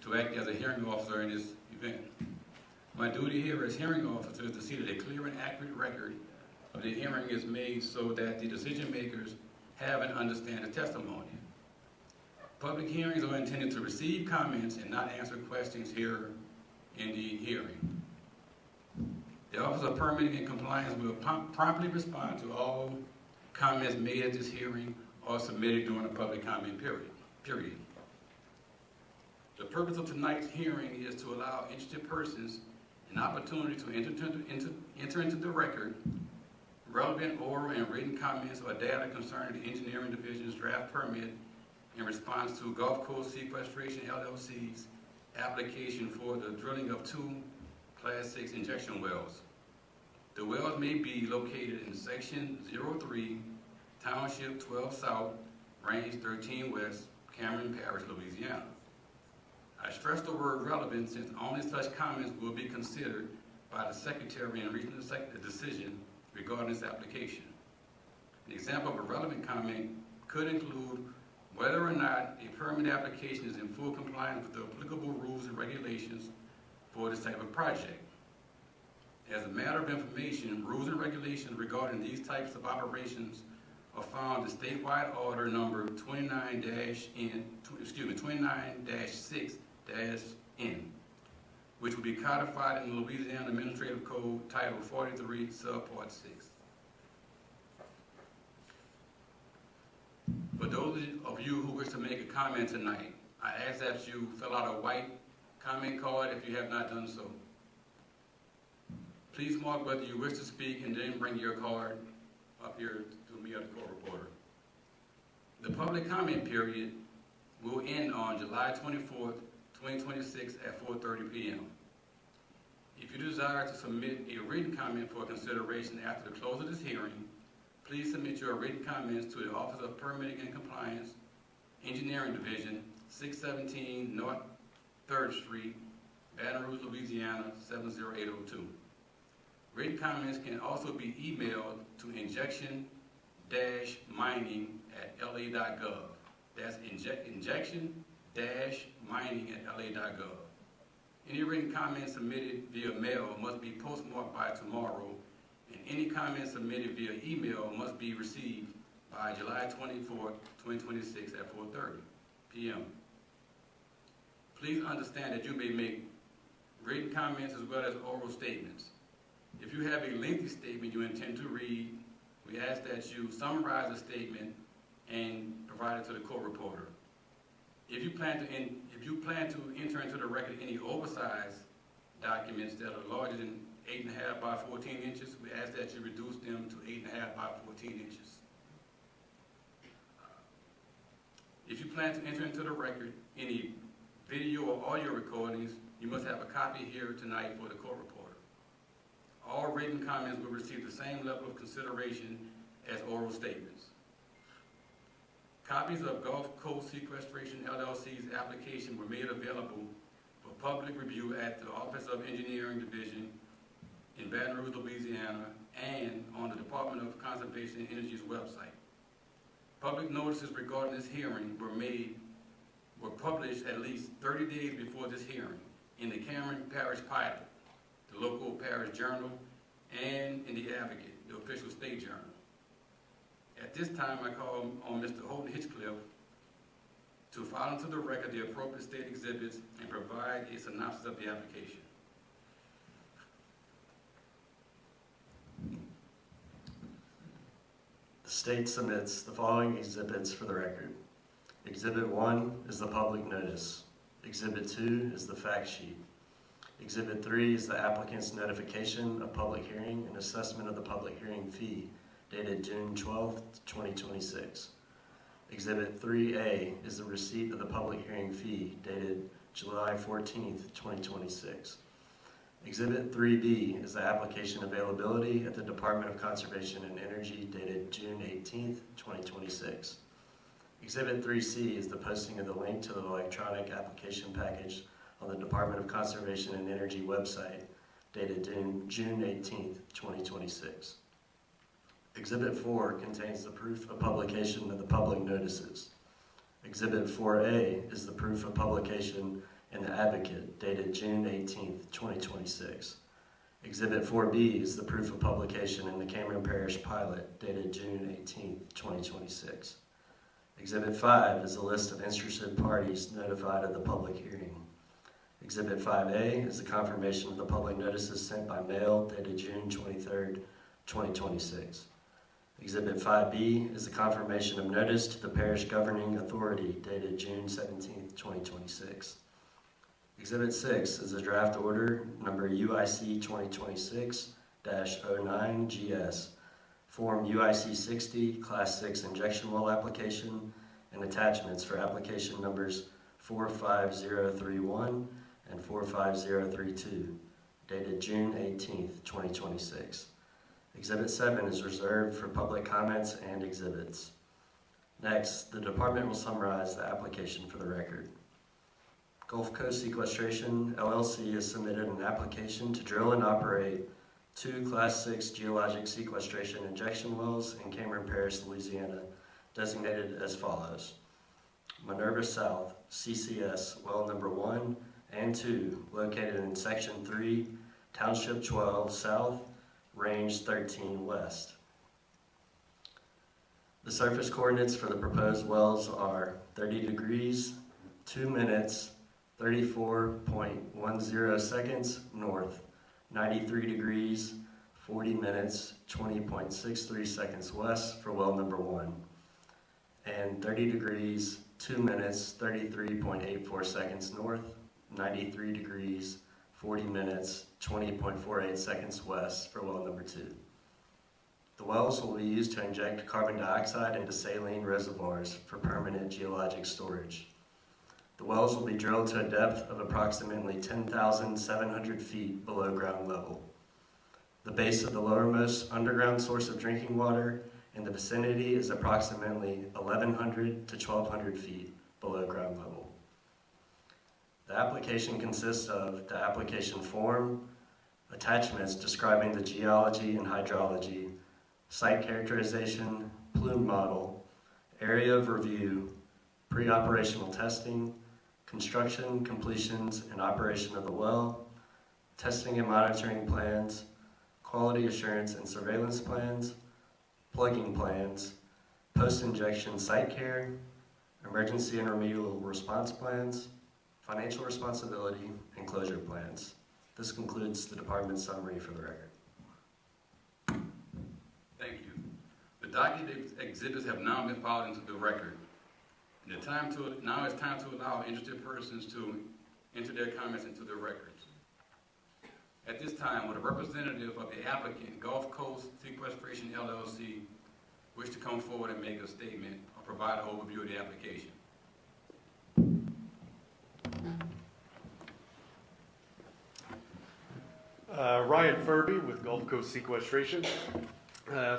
to act as a hearing officer in this event. My duty here as hearing officer is to see that a clear and accurate record of the hearing is made so that the decision makers have and understand the testimony. Public hearings are intended to receive comments and not answer questions here in the hearing. The Office of Permitting and Compliance will promptly respond to all comments made at this hearing or submitted during the public comment period. The purpose of tonight's hearing is to allow interested persons an opportunity to enter into the record relevant oral and written comments or data concerning the Engineering Division's draft permit in response to Gulf Coast Sequestration LLC's application for the drilling of 2 Class 6 injection wells. The wells may be located in Section 03, Township 12 South, Range 13 West, Cameron Parish, Louisiana. I stress the word relevant since only such comments will be considered by the Secretary in reaching the decision regarding this application. An example of a relevant comment could include whether or not a permit application is in full compliance with the applicable rules and regulations for this type of project. As a matter of information, rules and regulations regarding these types of operations are found in statewide order number 29-6-N, which will be codified in the Louisiana Administrative Code Title 43, Subpart 6. For those of you who wish to make a comment tonight, I ask that you fill out a white comment card if you have not done so. Please mark whether you wish to speak and then bring your card up here to me or the court reporter. The public comment period will end on July 24th, 2026 at 4:30 p.m. If you desire to submit a written comment for consideration after the close of this hearing, please submit your written comments to the Office of Permitting and Compliance, Engineering Division, 617 North 3rd Street, Baton Rouge, Louisiana, 70802. Written comments can also be emailed to injection-mining@la.gov. That's injection-mining@la.gov. Any written comments submitted via mail must be postmarked by tomorrow, and any comments submitted via email must be received by July 24, 2026 at 4:30 p.m. Please understand that you may make written comments as well as oral statements. If you have a lengthy statement you intend to read, we ask that you summarize the statement and provide it to the court reporter. If you plan to enter into the record any oversized documents that are larger than 8.5 by 14 inches, we ask that you reduce them to 8.5 by 14 inches. If you plan to enter into the record any video or audio recordings, you must have a copy here tonight for the court reporter. All written comments will receive the same level of consideration as oral statements. Copies of Gulf Coast Sequestration LLC's application were made available for public review at the Office of Engineering Division in Baton Rouge, Louisiana, and on the Department of Conservation Energy's website. Public notices regarding this hearing were published at least 30 days before this hearing in the Cameron Parish Pilot, the local parish journal, and in the Advocate, the official state journal. At this time, I call on Mr. Holden Hitchcliffe to file into the record the appropriate state exhibits and provide a synopsis of the application. The state submits the following exhibits for the record. Exhibit 1 is the public notice. Exhibit 2 is the fact sheet. Exhibit 3 is the applicant's notification of public hearing and assessment of the public hearing fee dated June 12, 2026. Exhibit 3A is the receipt of the public hearing fee dated July 14, 2026. Exhibit 3B is the application availability at the Department of Conservation and Energy dated June 18, 2026. Exhibit 3C is the posting of the link to the electronic application package on the Department of Conservation and Energy website dated June 18, 2026. Exhibit 4 contains the proof of publication of the public notices. Exhibit 4A is the proof of publication and the Advocate, dated June 18, 2026. Exhibit 4B is the proof of publication in the Cameron Parish pilot, dated June 18, 2026. Exhibit 5 is a list of interested parties notified of the public hearing. Exhibit 5A is the confirmation of the public notices sent by mail, dated June 23, 2026. Exhibit 5B is the confirmation of notice to the parish governing authority, dated June 17, 2026. Exhibit 6 is a draft order number UIC 2026-09GS, Form UIC 60, Class 6 injection well application, and attachments for application numbers 45031 and 45032, dated June 18, 2026. Exhibit 7 is reserved for public comments and exhibits. Next, the department will summarize the application for the record. Gulf Coast Sequestration, LLC has submitted an application to drill and operate 2 Class 6 geologic sequestration injection wells in Cameron Parish, Louisiana, designated as follows. Minerva South, CCS, well number 1 and 2, located in Section 3, Township 12 South, Range 13 West. The surface coordinates for the proposed wells are 30 degrees, 2 minutes, 34.10 seconds north, 93 degrees, 40 minutes, 20.63 seconds west for well number 1, and 30 degrees, 2 minutes, 33.84 seconds north, 93 degrees, 40 minutes, 20.48 seconds west for well number 2. The wells will be used to inject carbon dioxide into saline reservoirs for permanent geologic storage. The wells will be drilled to a depth of approximately 10,700 feet below ground level. The base of the lowermost underground source of drinking water in the vicinity is approximately 1,100 to 1,200 feet below ground level. The application consists of the application form, attachments describing the geology and hydrology, site characterization, plume model, area of review, pre-operational testing, construction, completions, and operation of the well, testing and monitoring plans, quality assurance and surveillance plans, plugging plans, post-injection site care, emergency and remedial response plans, financial responsibility, and closure plans. This concludes the department's summary for the record. Thank you. The documented exhibits have now been filed into the record. Now it's time to allow interested persons to enter their comments into the records. At this time, would a representative of the applicant, Gulf Coast Sequestration LLC, wish to come forward and make a statement or provide an overview of the application? Ryan Furby with Gulf Coast Sequestration.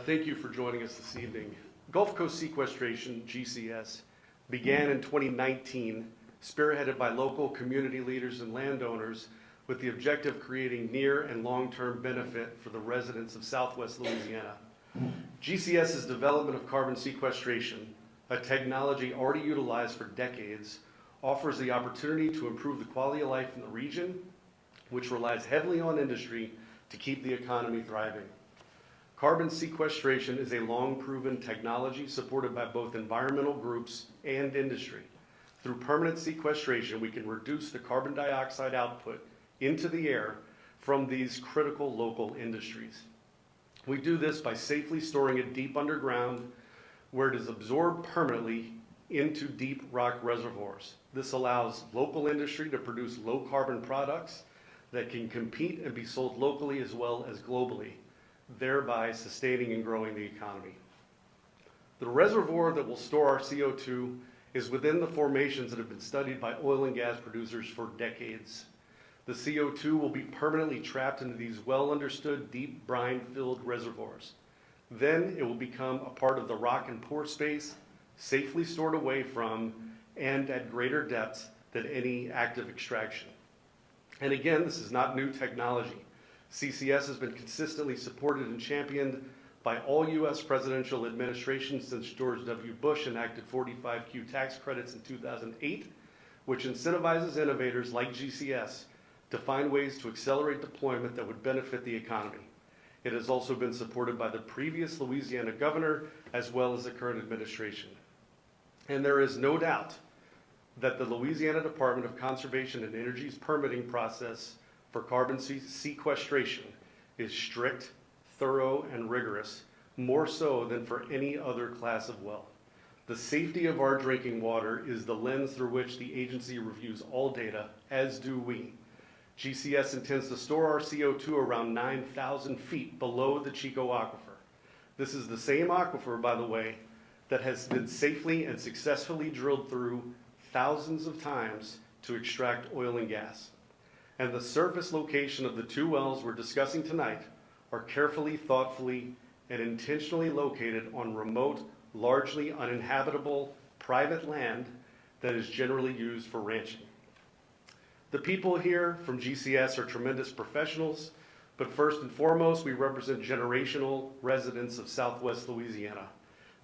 Thank you for joining us this evening. Gulf Coast Sequestration, GCS, began in 2019, spearheaded by local community leaders and landowners with the objective of creating near and long-term benefit for the residents of Southwest Louisiana. GCS's development of carbon sequestration, a technology already utilized for decades, offers the opportunity to improve the quality of life in the region, which relies heavily on industry to keep the economy thriving. Carbon sequestration is a long-proven technology supported by both environmental groups and industry. Through permanent sequestration, we can reduce the carbon dioxide output into the air from these critical local industries. We do this by safely storing it deep underground where it is absorbed permanently into deep rock reservoirs. This allows local industry to produce low carbon products that can compete and be sold locally as well as globally, thereby sustaining and growing the economy. The reservoir that will store our CO2 is within the formations that have been studied by oil and gas producers for decades. The CO2 will be permanently trapped into these well-understood deep brine-filled reservoirs. Then it will become a part of the rock and pore space, safely stored away from and at greater depths than any active extraction. And again, this is not new technology. CCS has been consistently supported and championed by all U.S. presidential administrations since George W. Bush enacted 45Q tax credits in 2008, which incentivizes innovators like GCS to find ways to accelerate deployment that would benefit the economy. It has also been supported by the previous Louisiana governor as well as the current administration. And there is no doubt that the Louisiana Department of Conservation and Energy's permitting process for carbon sequestration is strict, thorough, and rigorous, more so than for any other class of well. The safety of our drinking water is the lens through which the agency reviews all data, as do we. GCS intends to store our CO2 around 9,000 feet below the Chico Aquifer. This is the same aquifer, by the way, that has been safely and successfully drilled through thousands of times to extract oil and gas. And the surface location of the two wells we're discussing tonight are carefully, thoughtfully, and intentionally located on remote, largely uninhabitable private land that is generally used for ranching. The people here from GCS are tremendous professionals, but first and foremost, we represent generational residents of Southwest Louisiana.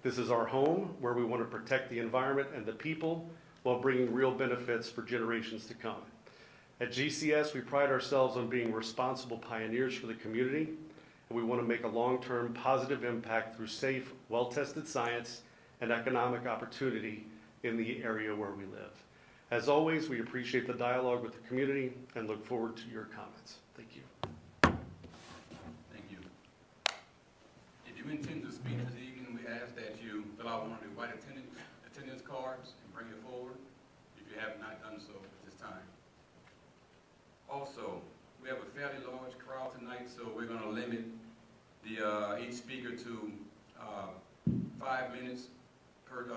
This is our home where we want to protect the environment and the people while bringing real benefits for generations to come. At GCS, we pride ourselves on being responsible pioneers for the community, and we want to make a long-term positive impact through safe, well-tested science and economic opportunity in the area where we live. As always, we appreciate the dialogue with the community and look forward to your comments. Thank you. Thank you. If you intend to speak this evening, we ask that you fill out one of the white attendance cards and bring it forward if you have not done so at this time. Also, we have a fairly large crowd tonight, so we're going to limit the each speaker to 5 minutes per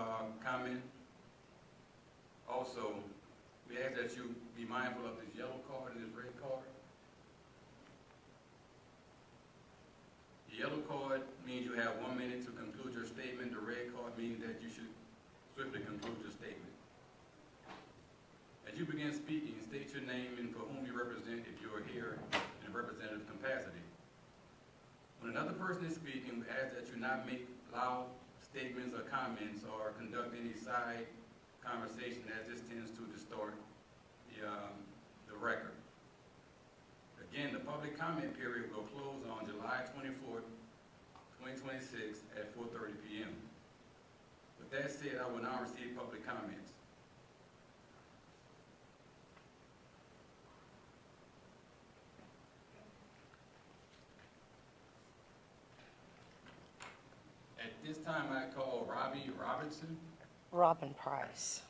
comment. Also, we ask that you be mindful of this yellow card and this red card. The yellow card means you have 1 minute to conclude your statement. The red card means that you should swiftly conclude your statement. As you begin speaking, state your name and for whom you represent if you are here in a representative capacity. When another person is speaking, we ask that you not make loud statements or comments or conduct any side conversation, as this tends to distort the record. Again, the public comment period will close on July 24th, 2026 at 4:30 p.m. With that said, I will now receive public comments. At this time, I call Robbie Robertson. Robin Price.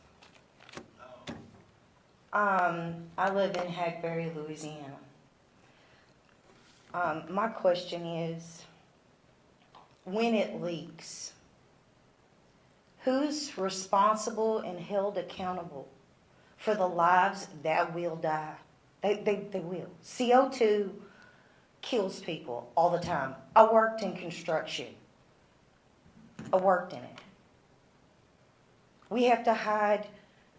I live in Hackberry, Louisiana. My question is, when it leaks, who's responsible and held accountable for the lives that will die? They will. CO2 kills people all the time. I worked in construction. I worked in it. We have to hide,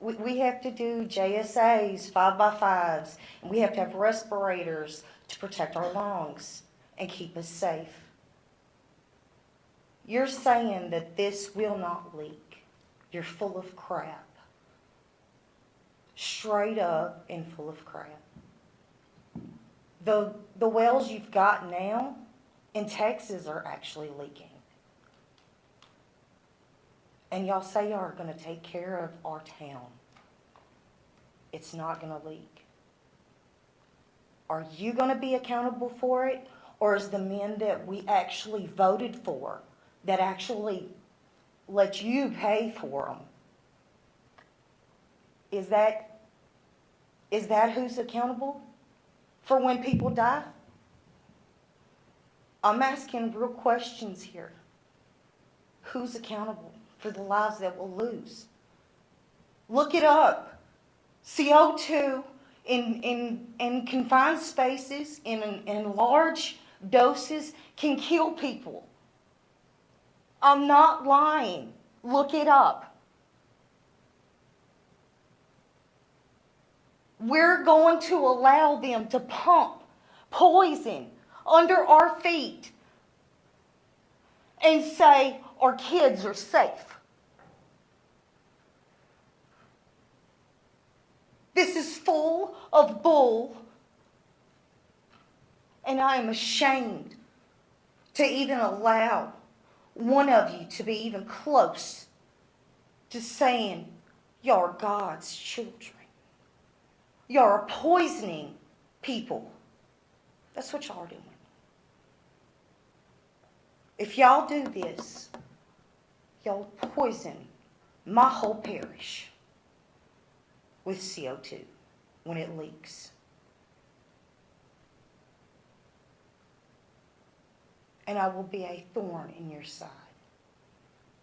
we have to do JSAs, 5x5s, and we have to have respirators to protect our lungs and keep us safe. You're saying that this will not leak. You're full of crap. Straight up and full of crap. The wells you've got now in Texas are actually leaking. And y'all say y'all are going to take care of our town. It's not going to leak. Are you going to be accountable for it? Or is the men that we actually voted for, that actually let you pay for them, is that who's accountable for when people die? I'm asking real questions here. Who's accountable for the lives that we'll lose? Look it up. CO2 in confined spaces, in large doses, can kill people. I'm not lying. Look it up. We're going to allow them to pump poison under our feet and say our kids are safe. This is full of bull. And I am ashamed to even allow one of you to be even close to saying you're God's children. You're poisoning people. That's what y'all are doing. If y'all do this, y'all poison my whole parish with CO2 when it leaks. And I will be a thorn in your side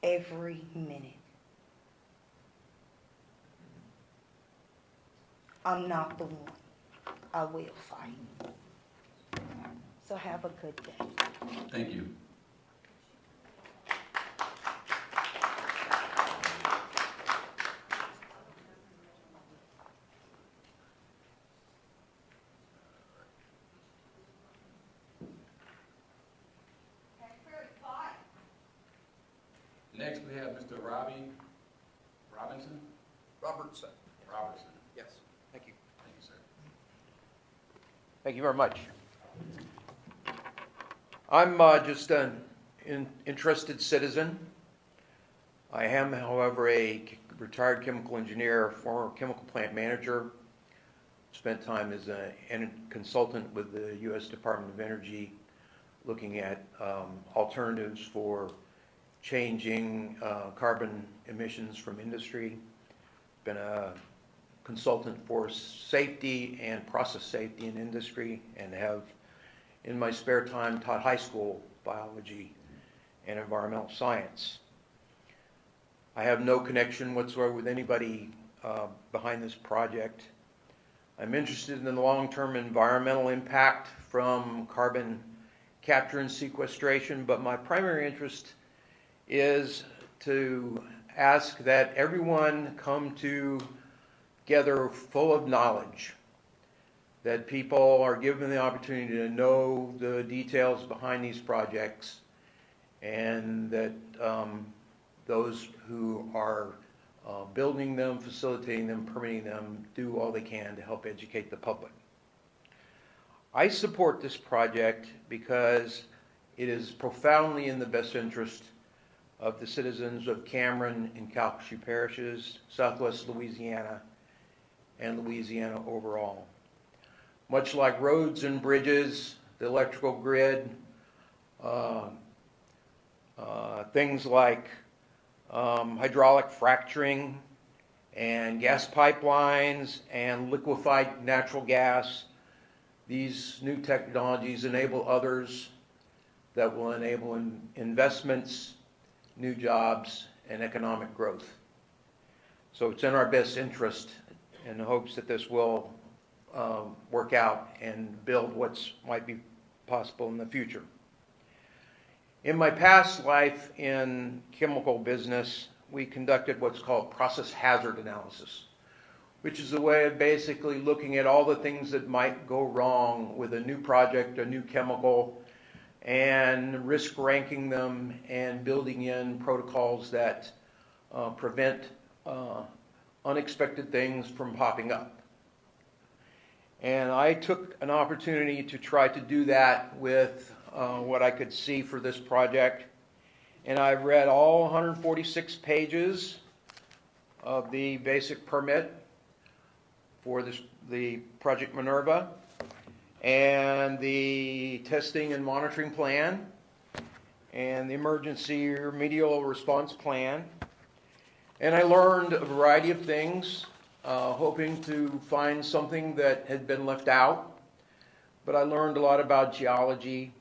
every minute. I'm not the one. I will fight. So have a good day. Thank you. Next, we have Mr. Robinson. Robertson. Robertson. Yes, thank you. Thank you, sir. Thank you very much. I'm just an interested citizen. I am, however, a retired chemical engineer, former chemical plant manager. Spent time as a consultant with the U.S. Department of Energy looking at alternatives for changing carbon emissions from industry. Been a consultant for safety and process safety in industry, and have in my spare time taught high school biology and environmental science. I have no connection whatsoever with anybody behind this project. I'm interested in the long-term environmental impact from carbon capture and sequestration, but my primary interest is to ask that everyone come together full of knowledge, that people are given the opportunity to know the details behind these projects, and that those who are building them, facilitating them, permitting them, do all they can to help educate the public. I support this project because it is profoundly in the best interest of the citizens of Cameron and Calcasieu parishes, Southwest Louisiana, and Louisiana overall. Much like roads and bridges, the electrical grid, things like hydraulic fracturing and gas pipelines and liquefied natural gas, these new technologies enable others that will enable investments, new jobs, and economic growth. So it's in our best interest, in the hopes that this will work out and build what might be possible in the future. In my past life in chemical business, we conducted what's called process hazard analysis, which is a way of basically looking at all the things that might go wrong with a new project, a new chemical, and risk ranking them and building in protocols that prevent unexpected things from popping up. And I took an opportunity to try to do that with what I could see for this project. And I've read all 146 pages of the basic permit for the Project Minerva, and the testing and monitoring plan, and the emergency remedial response plan. And I learned a variety of things, hoping to find something that had been left out. But I learned a lot about geology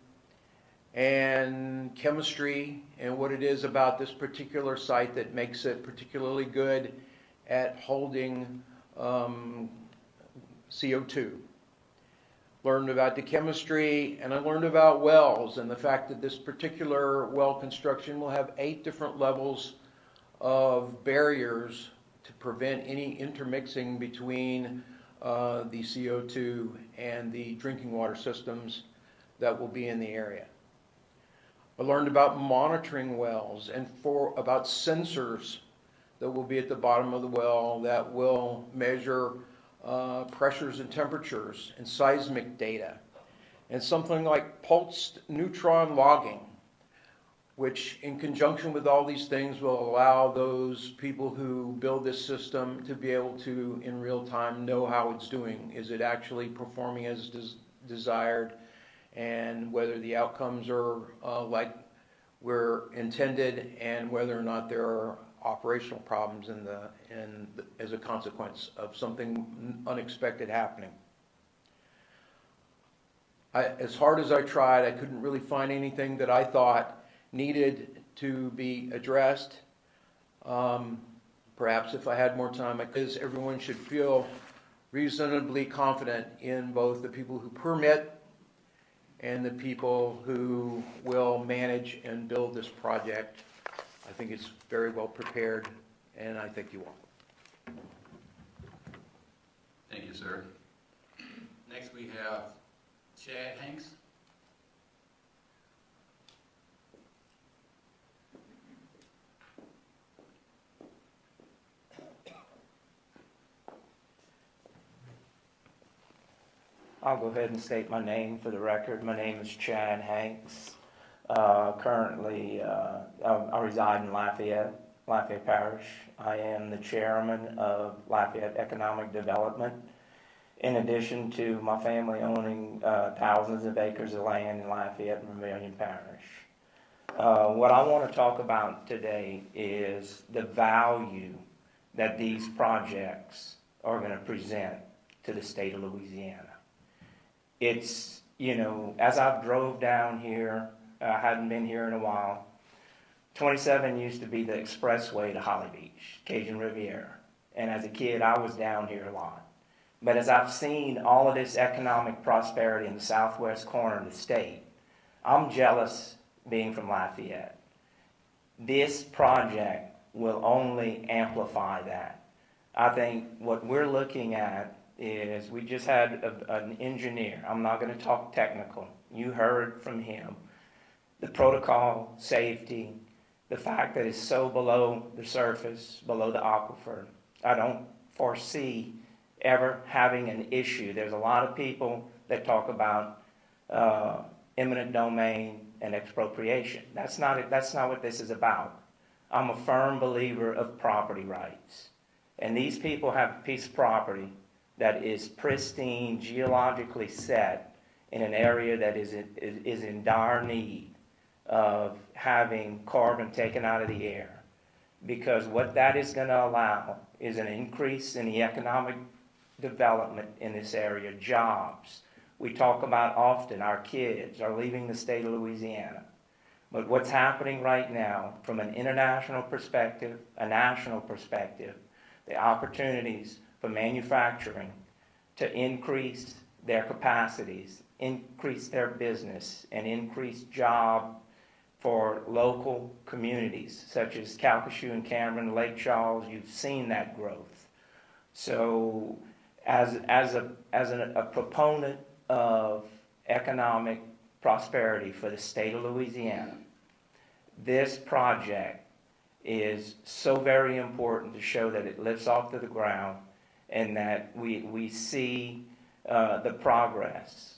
and chemistry and what it is about this particular site that makes it particularly good at holding CO2. Learned about the chemistry, and I learned about wells and the fact that this particular well construction will have 8 different levels of barriers to prevent any intermixing between the CO2 and the drinking water systems that will be in the area. I learned about monitoring wells and about sensors that will be at the bottom of the well that will measure pressures and temperatures and seismic data, and something like pulsed neutron logging, which in conjunction with all these things will allow those people who build this system to be able to, in real time, know how it's doing. Is it actually performing as desired, and whether the outcomes are like were intended, and whether or not there are operational problems as a consequence of something unexpected happening. As hard as I tried, I couldn't really find anything that I thought needed to be addressed. Perhaps if I had more time, because everyone should feel reasonably confident in both the people who permit and the people who will manage and build this project. I think it's very well prepared, and I thank you all. Thank you, sir. Next we have Chad Hanks. I'll go ahead and state my name for the record. My name is Chad Hanks. Currently, I reside in Lafayette Parish. I am the chairman of Lafayette Economic Development, in addition to my family owning thousands of acres of land in Lafayette and Vermilion Parish. What I want to talk about today is the value that these projects are going to present to the state of Louisiana. It's, as I've drove down here, I hadn't been here in a while. 27 used to be the expressway to Holly Beach, Cajun Riviera. And as a kid, I was down here a lot. But as I've seen all of this economic prosperity in the southwest corner of the state, I'm jealous being from Lafayette. This project will only amplify that. I think what we're looking at is we just had an engineer. I'm not going to talk technical. You heard from him. The protocol, safety, the fact that it's so below the surface, below the aquifer. I don't foresee ever having an issue. There's a lot of people that talk about eminent domain and expropriation. That's not what this is about. I'm a firm believer of property rights. And these people have a piece of property that is pristine, geologically set in an area that is in dire need of having carbon taken out of the air. Because what that is going to allow is an increase in the economic development in this area, jobs. We talk about often our kids are leaving the state of Louisiana. But what's happening right now from an international perspective, a national perspective, the opportunities for manufacturing to increase their capacities, increase their business, and increase job for local communities such as Calcasieu and Cameron, Lake Charles. You've seen that growth. So as a proponent of economic prosperity for the state of Louisiana, this project is so very important to show that it lifts off to the ground and that we see the progress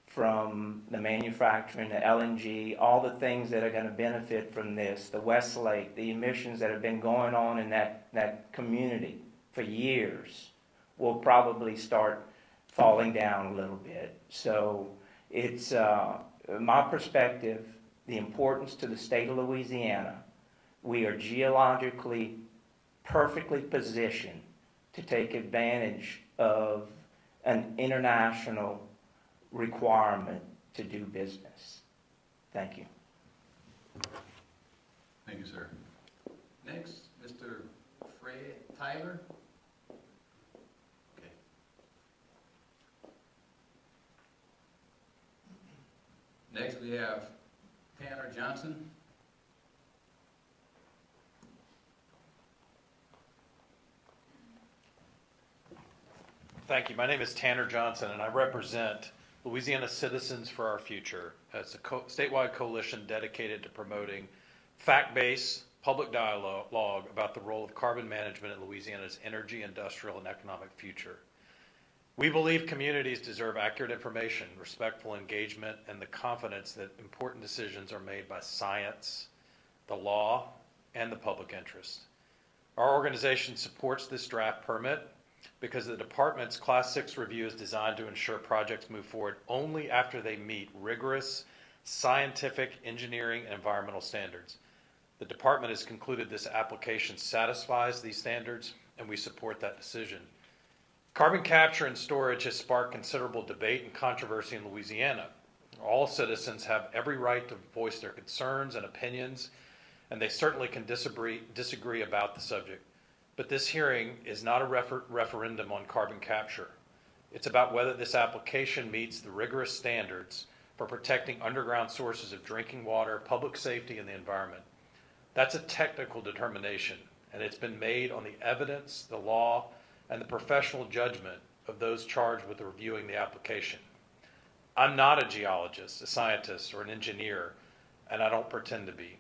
from the manufacturing, the LNG, all the things that are going to benefit from this, the Westlake, the emissions that have been going on in that community for years will probably start falling down a little bit. So it's my perspective, the importance to the state of Louisiana. We are geologically perfectly positioned to take advantage of an international requirement to do business. Thank you. Thank you, sir. Next, Mr. Fred Tyler. Okay. Next, we have Tanner Johnson. Thank you. My name is Tanner Johnson, and I represent Louisiana Citizens for Our Future. It's a statewide coalition dedicated to promoting fact-based public dialogue about the role of carbon management in Louisiana's energy, industrial, and economic future. We believe communities deserve accurate information, respectful engagement, and the confidence that important decisions are made by science, the law, and the public interest. Our organization supports this draft permit because the department's Class 6 review is designed to ensure projects move forward only after they meet rigorous scientific, engineering, and environmental standards. The department has concluded this application satisfies these standards, and we support that decision. Carbon capture and storage has sparked considerable debate and controversy in Louisiana. All citizens have every right to voice their concerns and opinions, and they certainly can disagree about the subject. But this hearing is not a referendum on carbon capture. It's about whether this application meets the rigorous standards for protecting underground sources of drinking water, public safety, and the environment. That's a technical determination, and it's been made on the evidence, the law, and the professional judgment of those charged with reviewing the application. I'm not a geologist, a scientist, or an engineer, and I don't pretend to be.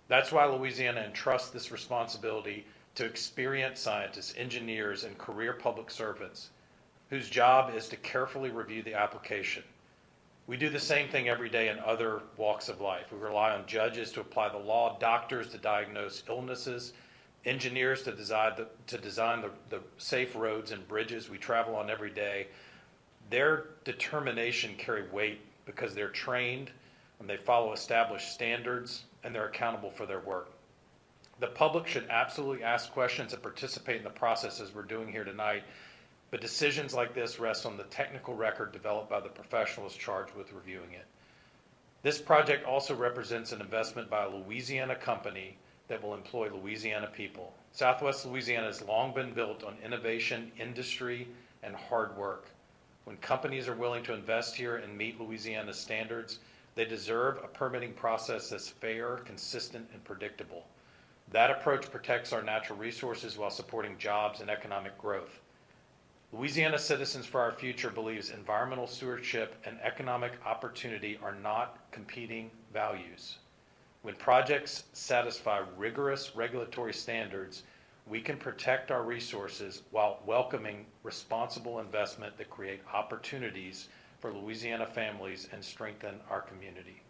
That's why Louisiana entrusts this responsibility to experienced scientists, engineers, and career public servants whose job is to carefully review the application. We do the same thing every day in other walks of life. We rely on judges to apply the law, doctors to diagnose illnesses, engineers to design the safe roads and bridges we travel on every day. Their determination carry weight because they're trained and they follow established standards and they're accountable for their work. The public should absolutely ask questions and participate in the process as we're doing here tonight, but decisions like this rest on the technical record developed by the professionals charged with reviewing it. This project also represents an investment by a Louisiana company that will employ Louisiana people. Southwest Louisiana has long been built on innovation, industry, and hard work. When companies are willing to invest here and meet Louisiana's standards, they deserve a permitting process that's fair, consistent, and predictable. That approach protects our natural resources while supporting jobs and economic growth. Louisiana Citizens for Our Future believes environmental stewardship and economic opportunity are not competing values. When projects satisfy rigorous regulatory standards, we can protect our resources while welcoming responsible investment that create opportunities for Louisiana families and strengthen our community.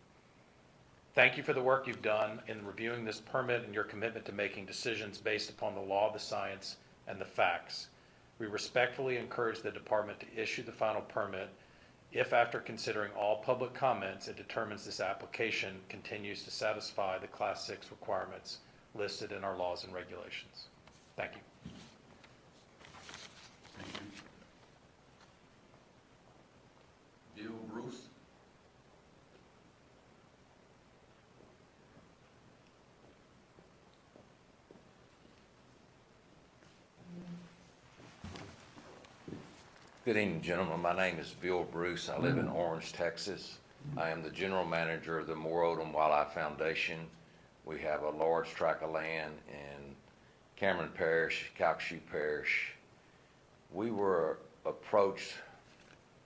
Thank you for the work you've done in reviewing this permit and your commitment to making decisions based upon the law, the science, and the facts. We respectfully encourage the department to issue the final permit if, after considering all public comments, it determines this application continues to satisfy the Class 6 requirements listed in our laws and regulations. Thank you. Thank you. Bill Bruce. Good evening, gentlemen. My name is Bill Bruce. I live in Orange, Texas. I am the general manager of the Moore Odom Wildlife Foundation. We have a large tract of land in Cameron Parish, Calcasieu Parish. We were approached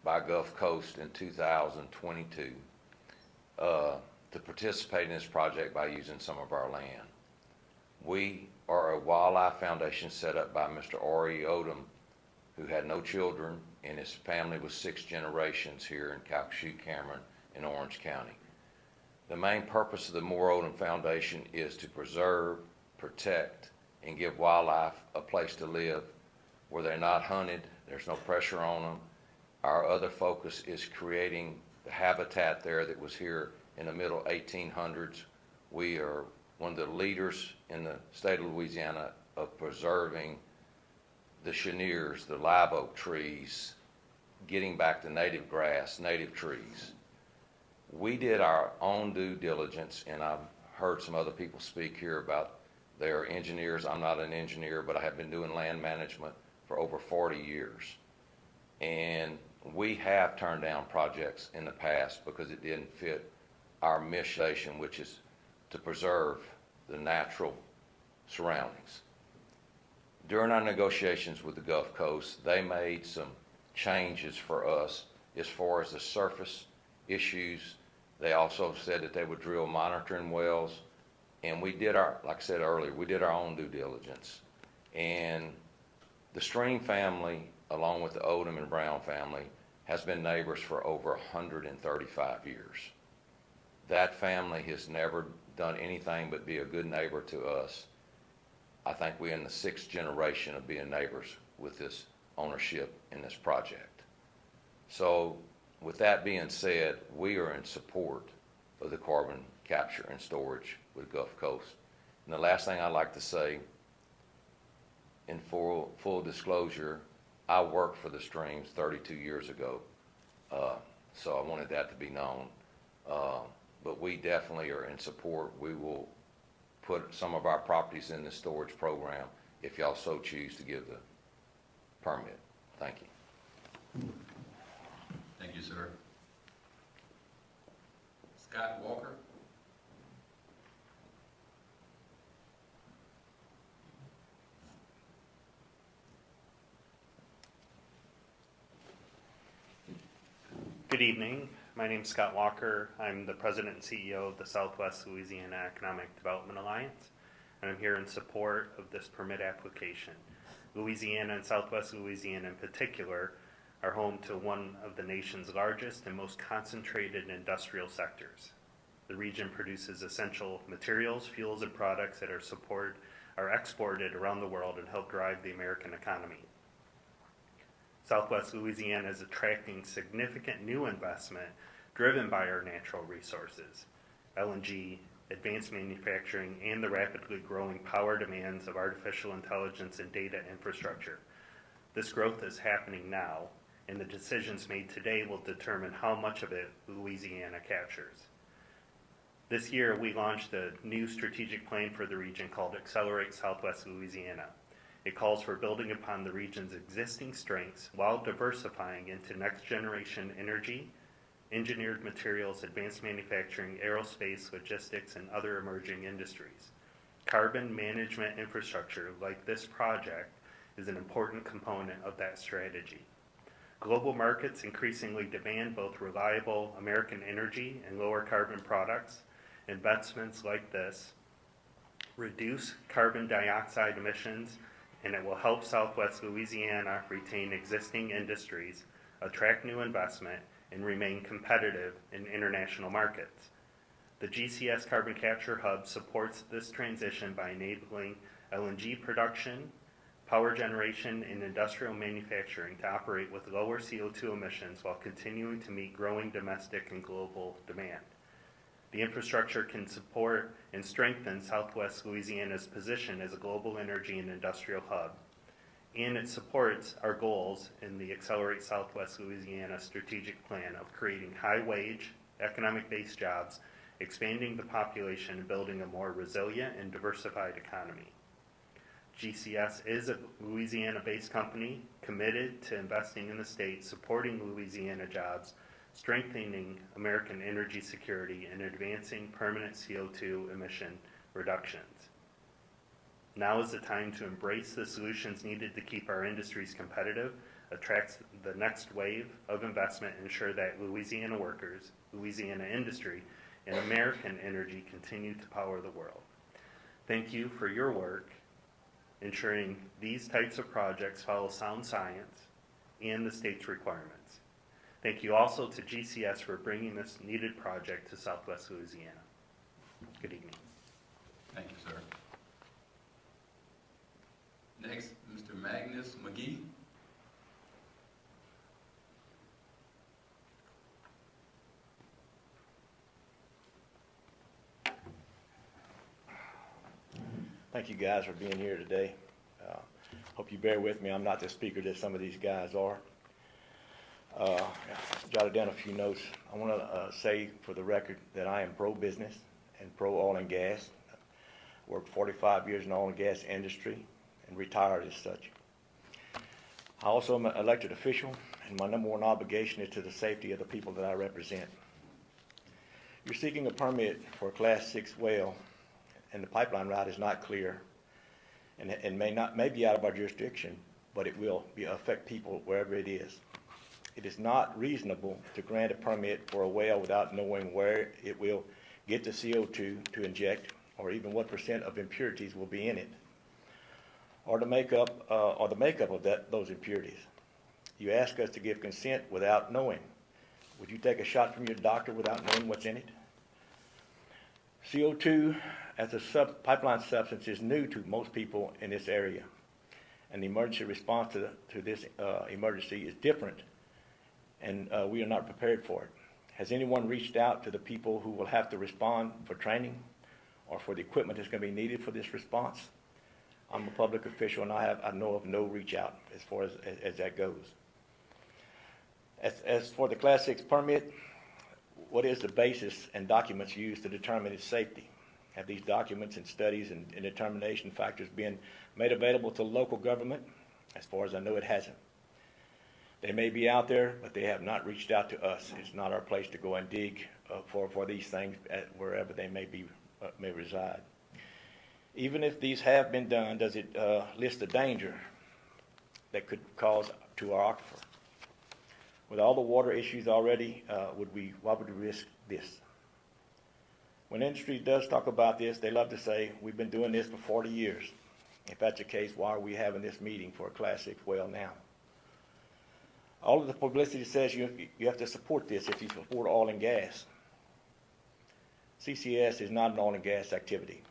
by Gulf Coast in 2022 to participate in this project by using some of our land. We are a wildlife foundation set up by Mr. R.E. Odom, who had no children, and his family was 6 generations here in Calcasieu, Cameron, in Orange County. The main purpose of the Moore Odom Foundation is to preserve, protect, and give wildlife a place to live where they're not hunted, there's no pressure on them. Our other focus is creating the habitat there that was here in the middle 1800s. We are one of the leaders in the state of Louisiana of preserving the cheniers, the live oak trees, getting back to native grass, native trees. We did our own due diligence, and I've heard some other people speak here about their engineers. I'm not an engineer, but I have been doing land management for over 40 years. And we have turned down projects in the past because it didn't fit our mission, which is to preserve the natural surroundings. During our negotiations with the Gulf Coast, they made some changes for us as far as the surface issues. They also said that they would drill monitoring wells, and we did our, like I said earlier, we did our own due diligence. And the stream family along with the Odom and Brown family, has been neighbors for over 135 years. That family has never done anything but be a good neighbor to us. I think we're in the 6th generation of being neighbors with this ownership in this project. So with that being said, we are in support of the carbon capture and storage with Gulf Coast. And the last thing I'd like to say, in full disclosure, I worked for the streams 32 years ago, so I wanted that to be known. But we definitely are in support. We will put some of our properties in the storage program if y'all so choose to give the permit. Thank you. Thank you, sir. Scott Walker. Good evening. My name is Scott Walker. I'm the president and CEO of the Southwest Louisiana Economic Development Alliance, and I'm here in support of this permit application. Louisiana and Southwest Louisiana in particular are home to one of the nation's largest and most concentrated industrial sectors. The region produces essential materials, fuels, and products that are exported around the world and help drive the American economy. Southwest Louisiana is attracting significant new investment driven by our natural resources, LNG, advanced manufacturing, and the rapidly growing power demands of artificial intelligence and data infrastructure. This growth is happening now, and the decisions made today will determine how much of it Louisiana captures. This year, we launched a new strategic plan for the region called Accelerate Southwest Louisiana. It calls for building upon the region's existing strengths while diversifying into next-generation energy, engineered materials, advanced manufacturing, aerospace, logistics, and other emerging industries. Carbon management infrastructure like this project is an important component of that strategy. Global markets increasingly demand both reliable American energy and lower carbon products. Investments like this reduce carbon dioxide emissions, and it will help Southwest Louisiana retain existing industries, attract new investment, and remain competitive in international markets. The GCS Carbon Capture Hub supports this transition by enabling LNG production, power generation, and industrial manufacturing to operate with lower CO2 emissions while continuing to meet growing domestic and global demand. The infrastructure can support and strengthen Southwest Louisiana's position as a global energy and industrial hub, and it supports our goals in the Accelerate Southwest Louisiana strategic plan of creating high-wage, economic-based jobs, expanding the population, and building a more resilient and diversified economy. GCS is a Louisiana-based company committed to investing in the state, supporting Louisiana jobs, strengthening American energy security, and advancing permanent CO2 emission reductions. Now is the time to embrace the solutions needed to keep our industries competitive, attract the next wave of investment, and ensure that Louisiana workers, Louisiana industry, and American energy continue to power the world. Thank you for your work ensuring these types of projects follow sound science and the state's requirements. Thank you also to GCS for bringing this needed project to Southwest Louisiana. Good evening. Thank you, sir. Next, Mr. Magnus McGee. Thank you guys for being here today. Hope you bear with me. I'm not the speaker that some of these guys are. Jotted down a few notes. I want to say for the record that I am pro-business and pro-oil and gas. Worked 45 years in the oil and gas industry and retired as such. I also am an elected official, and my number one obligation is to the safety of the people that I represent. You're seeking a permit for a Class 6 well, and the pipeline route is not clear, and may be out of our jurisdiction, but it will affect people wherever it is. It is not reasonable to grant a permit for a well without knowing where it will get the CO2 to inject, or even what % of impurities will be in it, or the makeup of those impurities. You ask us to give consent without knowing. Would you take a shot from your doctor without knowing what's in it? CO2 as a pipeline substance is new to most people in this area, and the emergency response to this emergency is different, and we are not prepared for it. Has anyone reached out to the people who will have to respond for training or for the equipment that's going to be needed for this response? I'm a public official, and I know of no reach out as far as that goes. As for the Class 6 permit, what is the basis and documents used to determine its safety? Have these documents and studies and determination factors been made available to local government? As far as I know, it hasn't. They may be out there, but they have not reached out to us. It's not our place to go and dig for these things wherever they may reside. Even if these have been done, does it list the danger that could cause to our aquifer? With all the water issues already, why would we risk this? When industry does talk about this, they love to say, we've been doing this for 40 years. If that's the case, why are we having this meeting for a Class 6 well now? All of the publicity says you have to support this if you support oil and gas. CCS is not an oil and gas activity.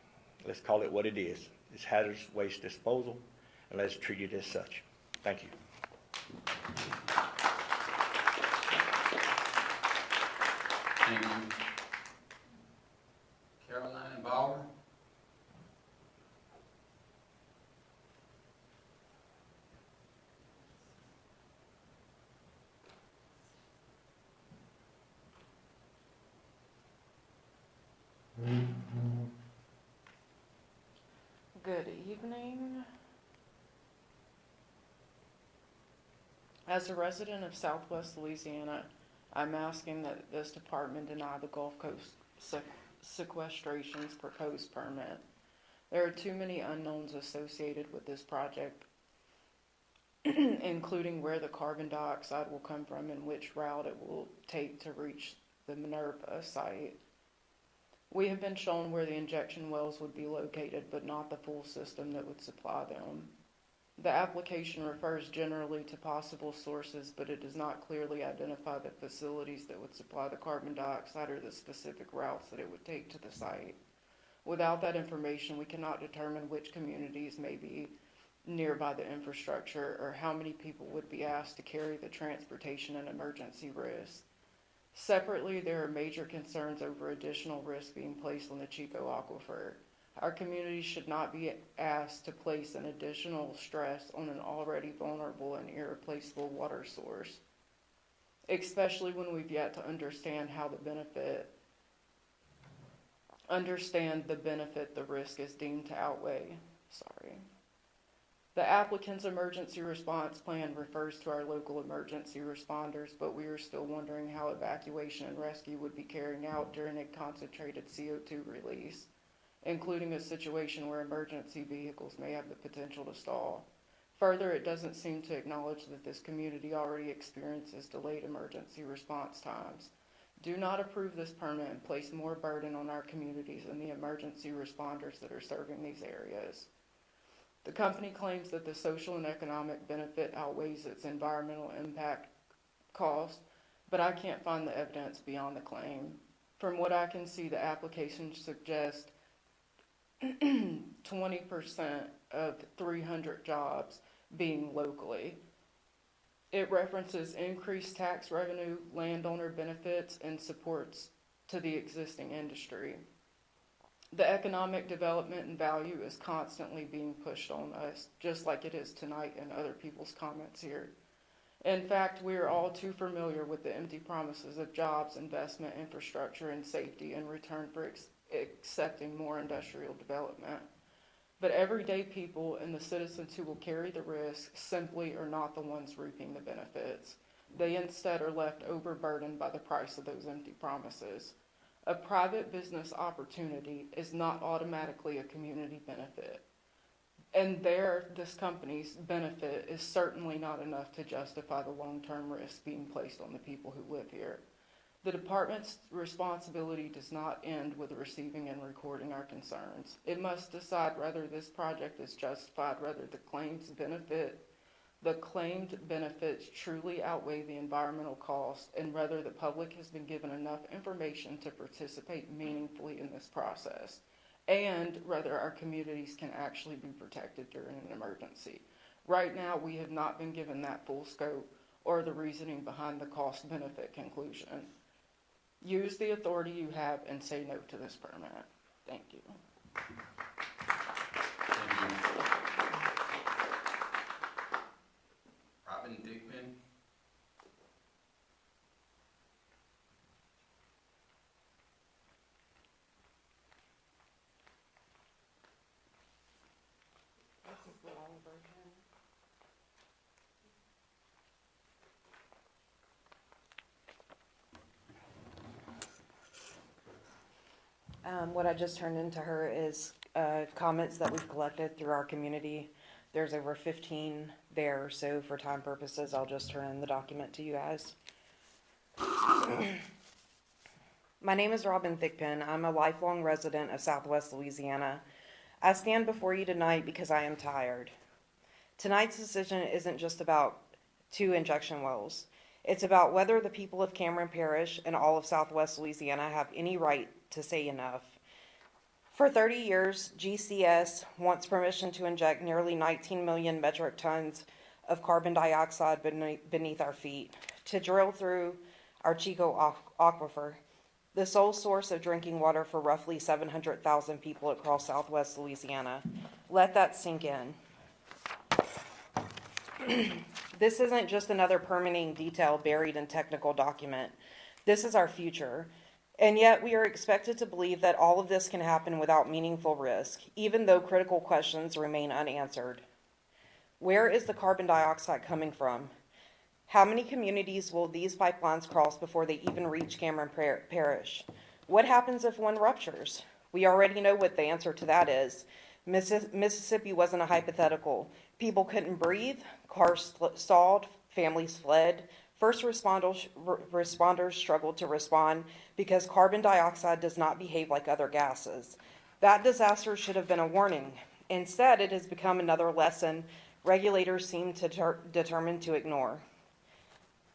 Let's call it what it is. It's hazardous waste disposal, and let's treat it as such. Thank you. Thank you. Caroline Bauer. Good evening. As a resident of Southwest Louisiana, I'm asking that this department deny the Gulf Coast Sequestration's proposed permit. There are too many unknowns associated with this project, including where the carbon dioxide will come from and which route it will take to reach the Minerva site. We have been shown where the injection wells would be located, but not the full system that would supply them. The application refers generally to possible sources, but it does not clearly identify the facilities that would supply the carbon dioxide or the specific routes that it would take to the site. Without that information, we cannot determine which communities may be nearby the infrastructure or how many people would be asked to carry the transportation and emergency risks. Separately, there are major concerns over additional risk being placed on the Chico Aquifer. Our community should not be asked to place an additional stress on an already vulnerable and irreplaceable water source, especially when we've yet to understand the benefit the risk is deemed to outweigh. The applicant's emergency response plan refers to our local emergency responders, but we are still wondering how evacuation and rescue would be carrying out during a concentrated CO2 release, including a situation where emergency vehicles may have the potential to stall. Further, it doesn't seem to acknowledge that this community already experiences delayed emergency response times. Do not approve this permit and place more burden on our communities and the emergency responders that are serving these areas. The company claims that the social and economic benefit outweighs its environmental impact cost, but I can't find the evidence beyond the claim. From what I can see, the application suggests 20% of 300 jobs being locally. It references increased tax revenue, landowner benefits, and supports to the existing industry. The economic development and value is constantly being pushed on us, just like it is tonight in other people's comments here. In fact, we are all too familiar with the empty promises of jobs, investment, infrastructure, and safety in return for accepting more industrial development. But everyday people and the citizens who will carry the risk simply are not the ones reaping the benefits. They instead are left overburdened by the price of those empty promises. A private business opportunity is not automatically a community benefit. And this company's benefit is certainly not enough to justify the long-term risk being placed on the people who live here. The department's responsibility does not end with receiving and recording our concerns. It must decide whether this project is justified, whether the claims benefit the claimed benefits truly outweigh the environmental cost and whether the public has been given enough information to participate meaningfully in this process, and whether our communities can actually be protected during an emergency. Right now, we have not been given that full scope or the reasoning behind the cost-benefit conclusion. Use the authority you have and say no to this permit. Thank you. Thank you. Robin Dickman. What I just turned into her is comments that we've collected through our community. There's over 15 there, so for time purposes, I'll just turn in the document to you guys. My name is Robin Thigpen. I'm a lifelong resident of Southwest Louisiana. I stand before you tonight because I am tired. Tonight's decision isn't just about 2 injection wells. It's about whether the people of Cameron Parish and all of Southwest Louisiana have any right to say enough. For 30 years, GCS wants permission to inject nearly 19 million metric tons of carbon dioxide beneath our feet, to drill through our Chico aquifer, the sole source of drinking water for roughly 700,000 people across Southwest Louisiana. Let that sink in. This isn't just another permitting detail buried in technical document. This is our future. And yet we are expected to believe that all of this can happen without meaningful risk, even though critical questions remain unanswered. Where is the carbon dioxide coming from? How many communities will these pipelines cross before they even reach Cameron Parish? What happens if one ruptures? We already know what the answer to that is. Mississippi wasn't a hypothetical. People couldn't breathe, cars stalled, families fled. First responders struggled to respond because carbon dioxide does not behave like other gases. That disaster should have been a warning. Instead, it has become another lesson regulators seem determined to ignore.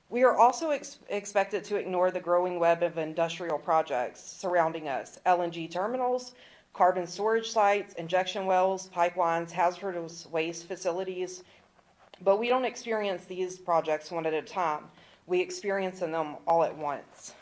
We are also expected to ignore the growing web of industrial projects surrounding us: LNG terminals, carbon storage sites, injection wells, pipelines, hazardous waste facilities. But we don't experience these projects one at a time. We experience them all at once.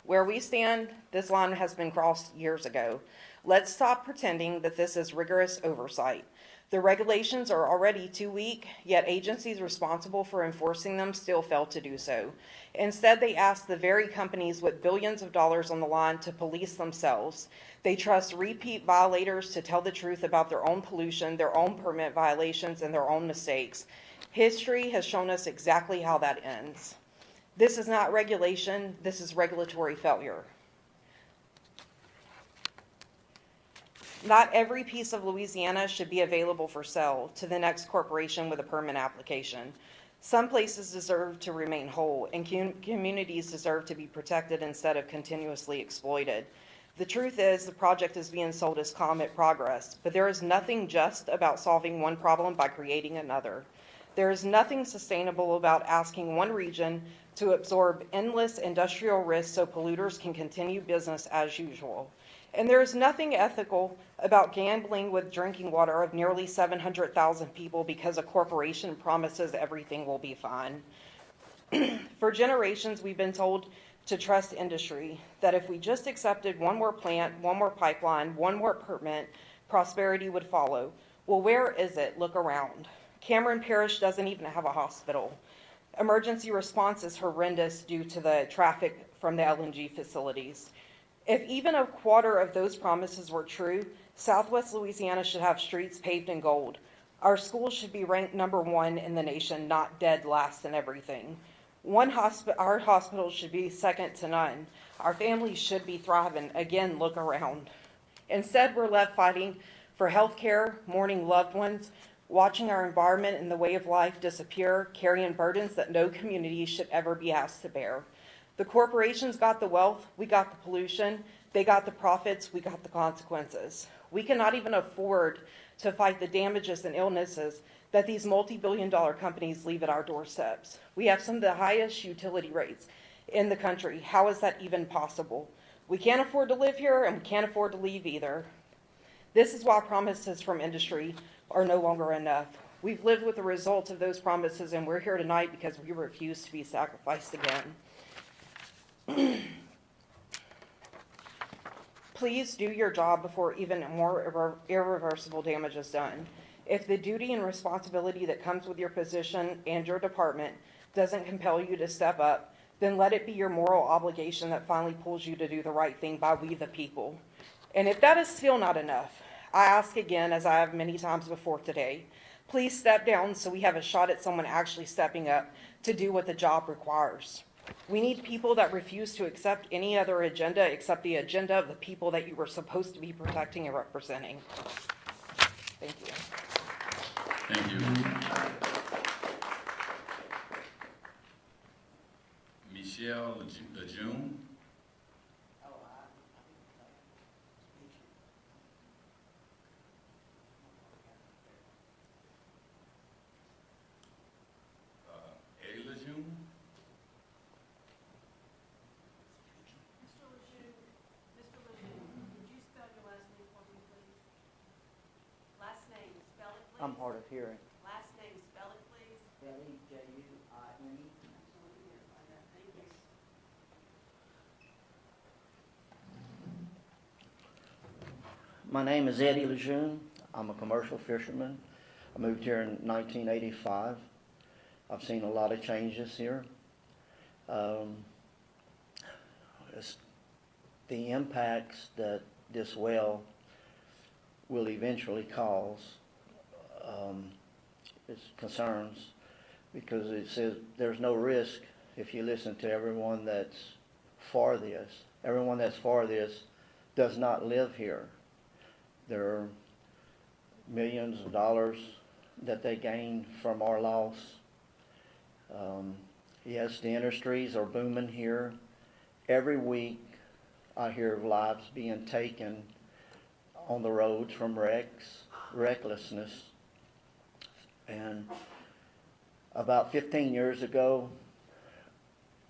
Where we stand, this line has been crossed years ago. Let's stop pretending that this is rigorous oversight. The regulations are already too weak, yet agencies responsible for enforcing them still fail to do so. Instead, they ask the very companies with billions of dollars on the line to police themselves. They trust repeat violators to tell the truth about their own pollution, their own permit violations, and their own mistakes. History has shown us exactly how that ends. This is not regulation, this is regulatory failure. Not every piece of Louisiana should be available for sale to the next corporation with a permit application. Some places deserve to remain whole, and communities deserve to be protected instead of continuously exploited. The truth is, the project is being sold as comet progress, but there is nothing just about solving one problem by creating another. There is nothing sustainable about asking one region to absorb endless industrial risks so polluters can continue business as usual. And there is nothing ethical about gambling with drinking water of nearly 700,000 people because a corporation promises everything will be fine. For generations, we've been told to trust industry, that if we just accepted one more plant, one more pipeline, one more permit, prosperity would follow. Well, where is it? Look around. Cameron Parish doesn't even have a hospital. Emergency response is horrendous due to the traffic from the LNG facilities. If even a quarter of those promises were true, Southwest Louisiana should have streets paved in gold. Our schools should be ranked #1 in the nation, not dead last in everything. Our hospitals should be second to none. Our families should be thriving. Again, look around. Instead, we're left fighting for health care, mourning loved ones, watching our environment and the way of life disappear, carrying burdens that no community should ever be asked to bear. The corporations got the wealth, we got the pollution, they got the profits, we got the consequences. We cannot even afford to fight the damages and illnesses that these multi-billion-dollar companies leave at our doorsteps. We have some of the highest utility rates in the country. How is that even possible? We can't afford to live here, and we can't afford to leave either. This is why promises from industry are no longer enough. We've lived with the results of those promises, and we're here tonight because we refuse to be sacrificed again. Please do your job before even more irreversible damage is done. If the duty and responsibility that comes with your position and your department doesn't compel you to step up, then let it be your moral obligation that finally pulls you to do the right thing by we the people. And if that is still not enough, I ask again, as I have many times before today, please step down so we have a shot at someone actually stepping up to do what the job requires. We need people that refuse to accept any other agenda except the agenda of the people that you were supposed to be protecting and representing. Thank you. Thank you. Michelle Lejeune. Eddie Lejeune. Mr. Lejeune, could you spell your last name for me, please? Last name, spell it, please. I'm hard of hearing. Last name, spell it, please. Lejeune. Thank you. My name is Eddie Lejeune. I'm a commercial fisherman. I moved here in 1985. I've seen a lot of changes here. The impacts that this well will eventually cause is concerns, because it says there's no risk if you listen to everyone that's for this. Everyone that's for this does not live here. There are millions of dollars that they gain from our loss. Yes, the industries are booming here. Every week I hear of lives being taken on the roads from recklessness. And about 15 years ago,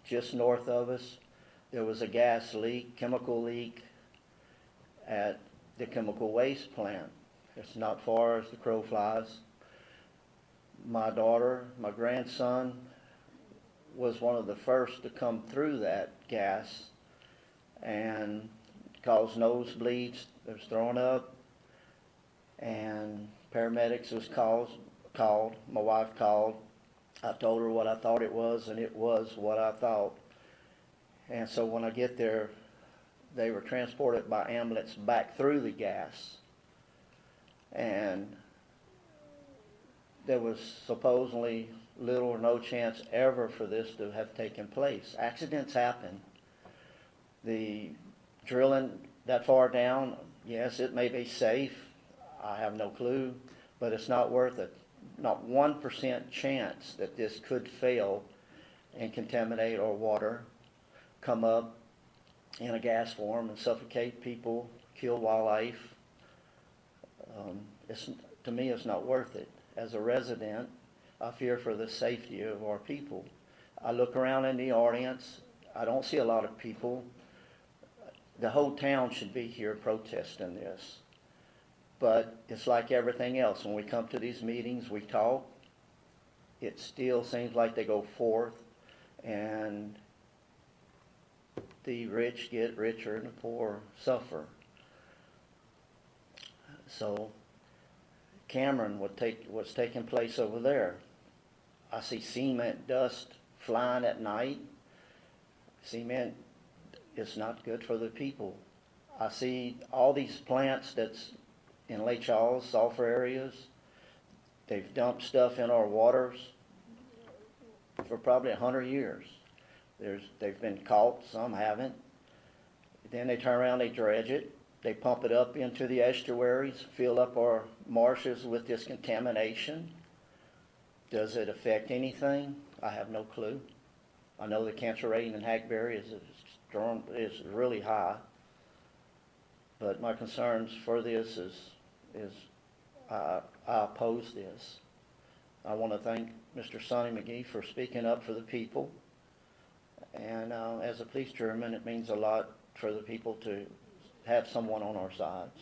just north of us, there was a gas leak, chemical leak at the chemical waste plant. It's not far as the crow flies. My daughter, my grandson, was one of the first to come through that gas and caused nosebleeds. They was throwing up, and paramedics was called. My wife called. I told her what I thought it was, and it was what I thought. And so when I get there, they were transported by ambulance back through the gas, and there was supposedly little or no chance ever for this to have taken place. Accidents happen. The drilling that far down, yes, it may be safe. I have no clue, but it's not worth it. Not 1% chance that this could fail and contaminate our water, come up in a gas form and suffocate people, kill wildlife. To me, it's not worth it. As a resident, I fear for the safety of our people. I look around in the audience. I don't see a lot of people. The whole town should be here protesting this. But it's like everything else. When we come to these meetings, we talk. It still seems like they go forth, and the rich get richer and the poor suffer. So Cameron, what's taking place over there, I see cement dust flying at night. Cement is not good for the people. I see all these plants that's in Lake Charles, sulfur areas. They've dumped stuff in our waters for probably 100 years. They've been caught, some haven't. Then they turn around, they dredge it, they pump it up into the estuaries, fill up our marshes with this contamination. Does it affect anything? I have no clue. I know the cancer rate in hackberry is really high, but my concerns for this is I oppose this. I want to thank Mr. Sonny McGee for speaking up for the people. And as a police chairman, it means a lot for the people to have someone on our sides.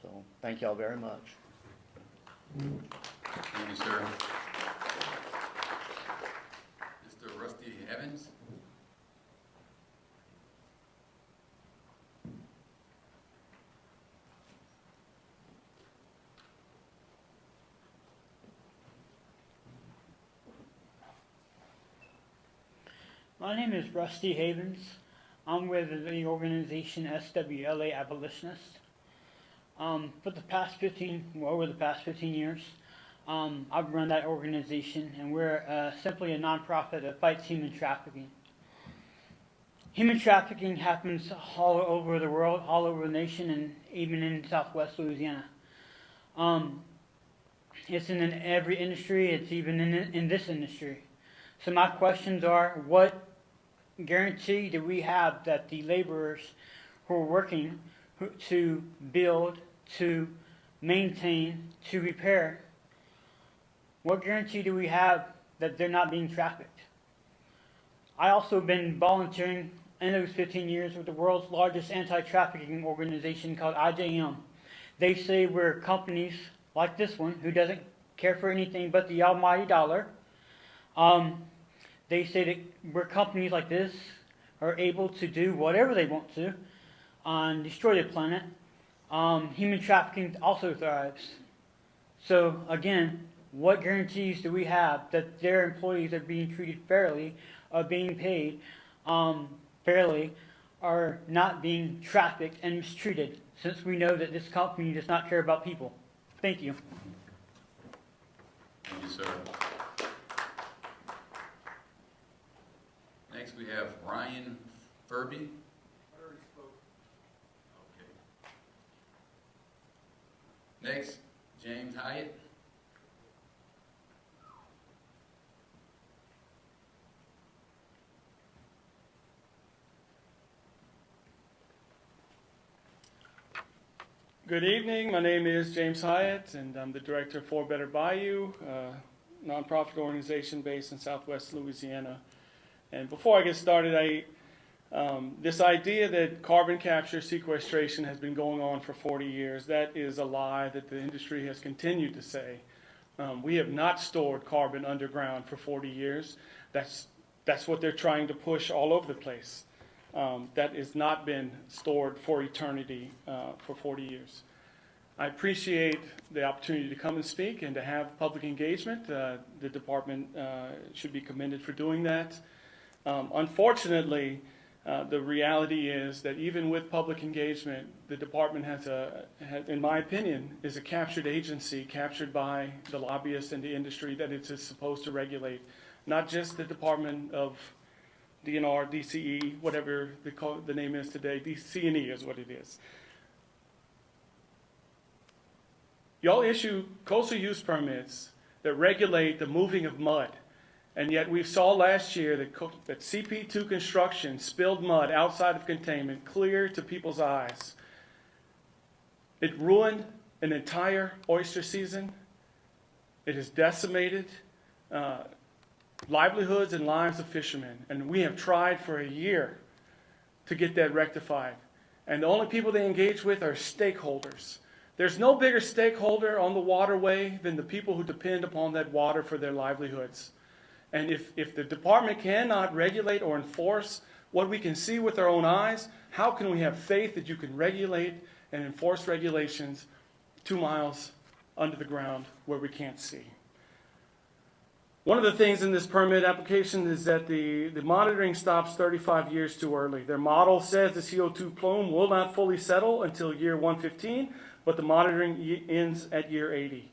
So thank y'all very much. Thank you, sir. Mr. Rusty Evans? My name is Rusty Havens. I'm with the organization SWLA Abolitionists. Over the past 15 years, I've run that organization, and we're simply a nonprofit that fights human trafficking. Human trafficking happens all over the world, all over the nation, and even in Southwest Louisiana. It's in every industry. It's even in this industry. So my questions are, what guarantee do we have that the laborers who are working to build, to maintain, to repair, what guarantee do we have that they're not being trafficked? I also been volunteering in those 15 years with the world's largest anti-trafficking organization called IJM. They say we're companies like this one who doesn't care for anything but the almighty dollar. They say that we're companies like this are able to do whatever they want to and destroy the planet. Human trafficking also thrives. So again, what guarantees do we have that their employees are being treated fairly, are being paid fairly, are not being trafficked and mistreated, since we know that this company does not care about people? Thank you. Thank you, sir. Next, we have Ryan Furby. I already spoke. Okay. Next, James Hyatt. Good evening. My name is James Hyatt, and I'm the director of For Better Bayou, a nonprofit organization based in Southwest Louisiana. And before I get started, this idea that carbon capture sequestration has been going on for 40 years, that is a lie that the industry has continued to say. We have not stored carbon underground for 40 years. That's what they're trying to push all over the place. That has not been stored for eternity for 40 years. I appreciate the opportunity to come and speak and to have public engagement. The department should be commended for doing that. Unfortunately, the reality is that even with public engagement, the department in my opinion, is a captured agency, captured by the lobbyists and the industry that it is supposed to regulate. Not just the Department of DNR, DCE, whatever the name is today. DCE is what it is. Y'all issue coastal use permits that regulate the moving of mud. And yet we saw last year that CP2 construction spilled mud outside of containment clear to people's eyes. It ruined an entire oyster season. It has decimated livelihoods and lives of fishermen. And we have tried for a year to get that rectified. And the only people they engage with are stakeholders. There's no bigger stakeholder on the waterway than the people who depend upon that water for their livelihoods. And if the department cannot regulate or enforce what we can see with our own eyes, how can we have faith that you can regulate and enforce regulations 2 miles under the ground where we can't see? One of the things in this permit application is that the monitoring stops 35 years too early. Their model says the CO2 plume will not fully settle until year 115, but the monitoring ends at year 80.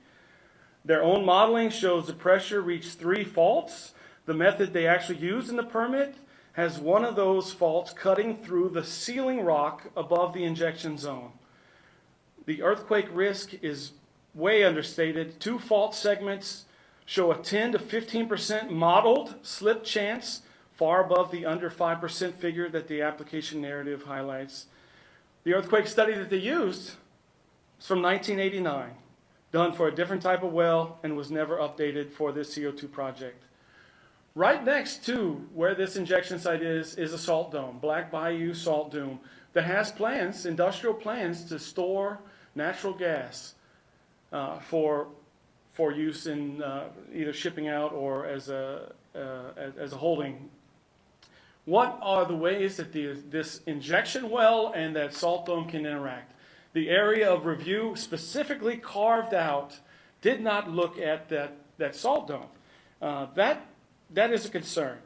Their own modeling shows the pressure reached 3 faults. The method they actually used in the permit has one of those faults cutting through the sealing rock above the injection zone. The earthquake risk is way understated. 2 fault segments show a 10 to 15% modeled slip chance, far above the under 5% figure that the application narrative highlights. The earthquake study that they used It's from 1989, done for a different type of well and was never updated for this CO2 project. Right next to where this injection site is a salt dome, Black Bayou Salt Dome, that has plans, industrial plans, to store natural gas for use in either shipping out or as a holding. What are the ways that this injection well and that salt dome can interact? The area of review specifically carved out did not look at that salt dome. That is a concern.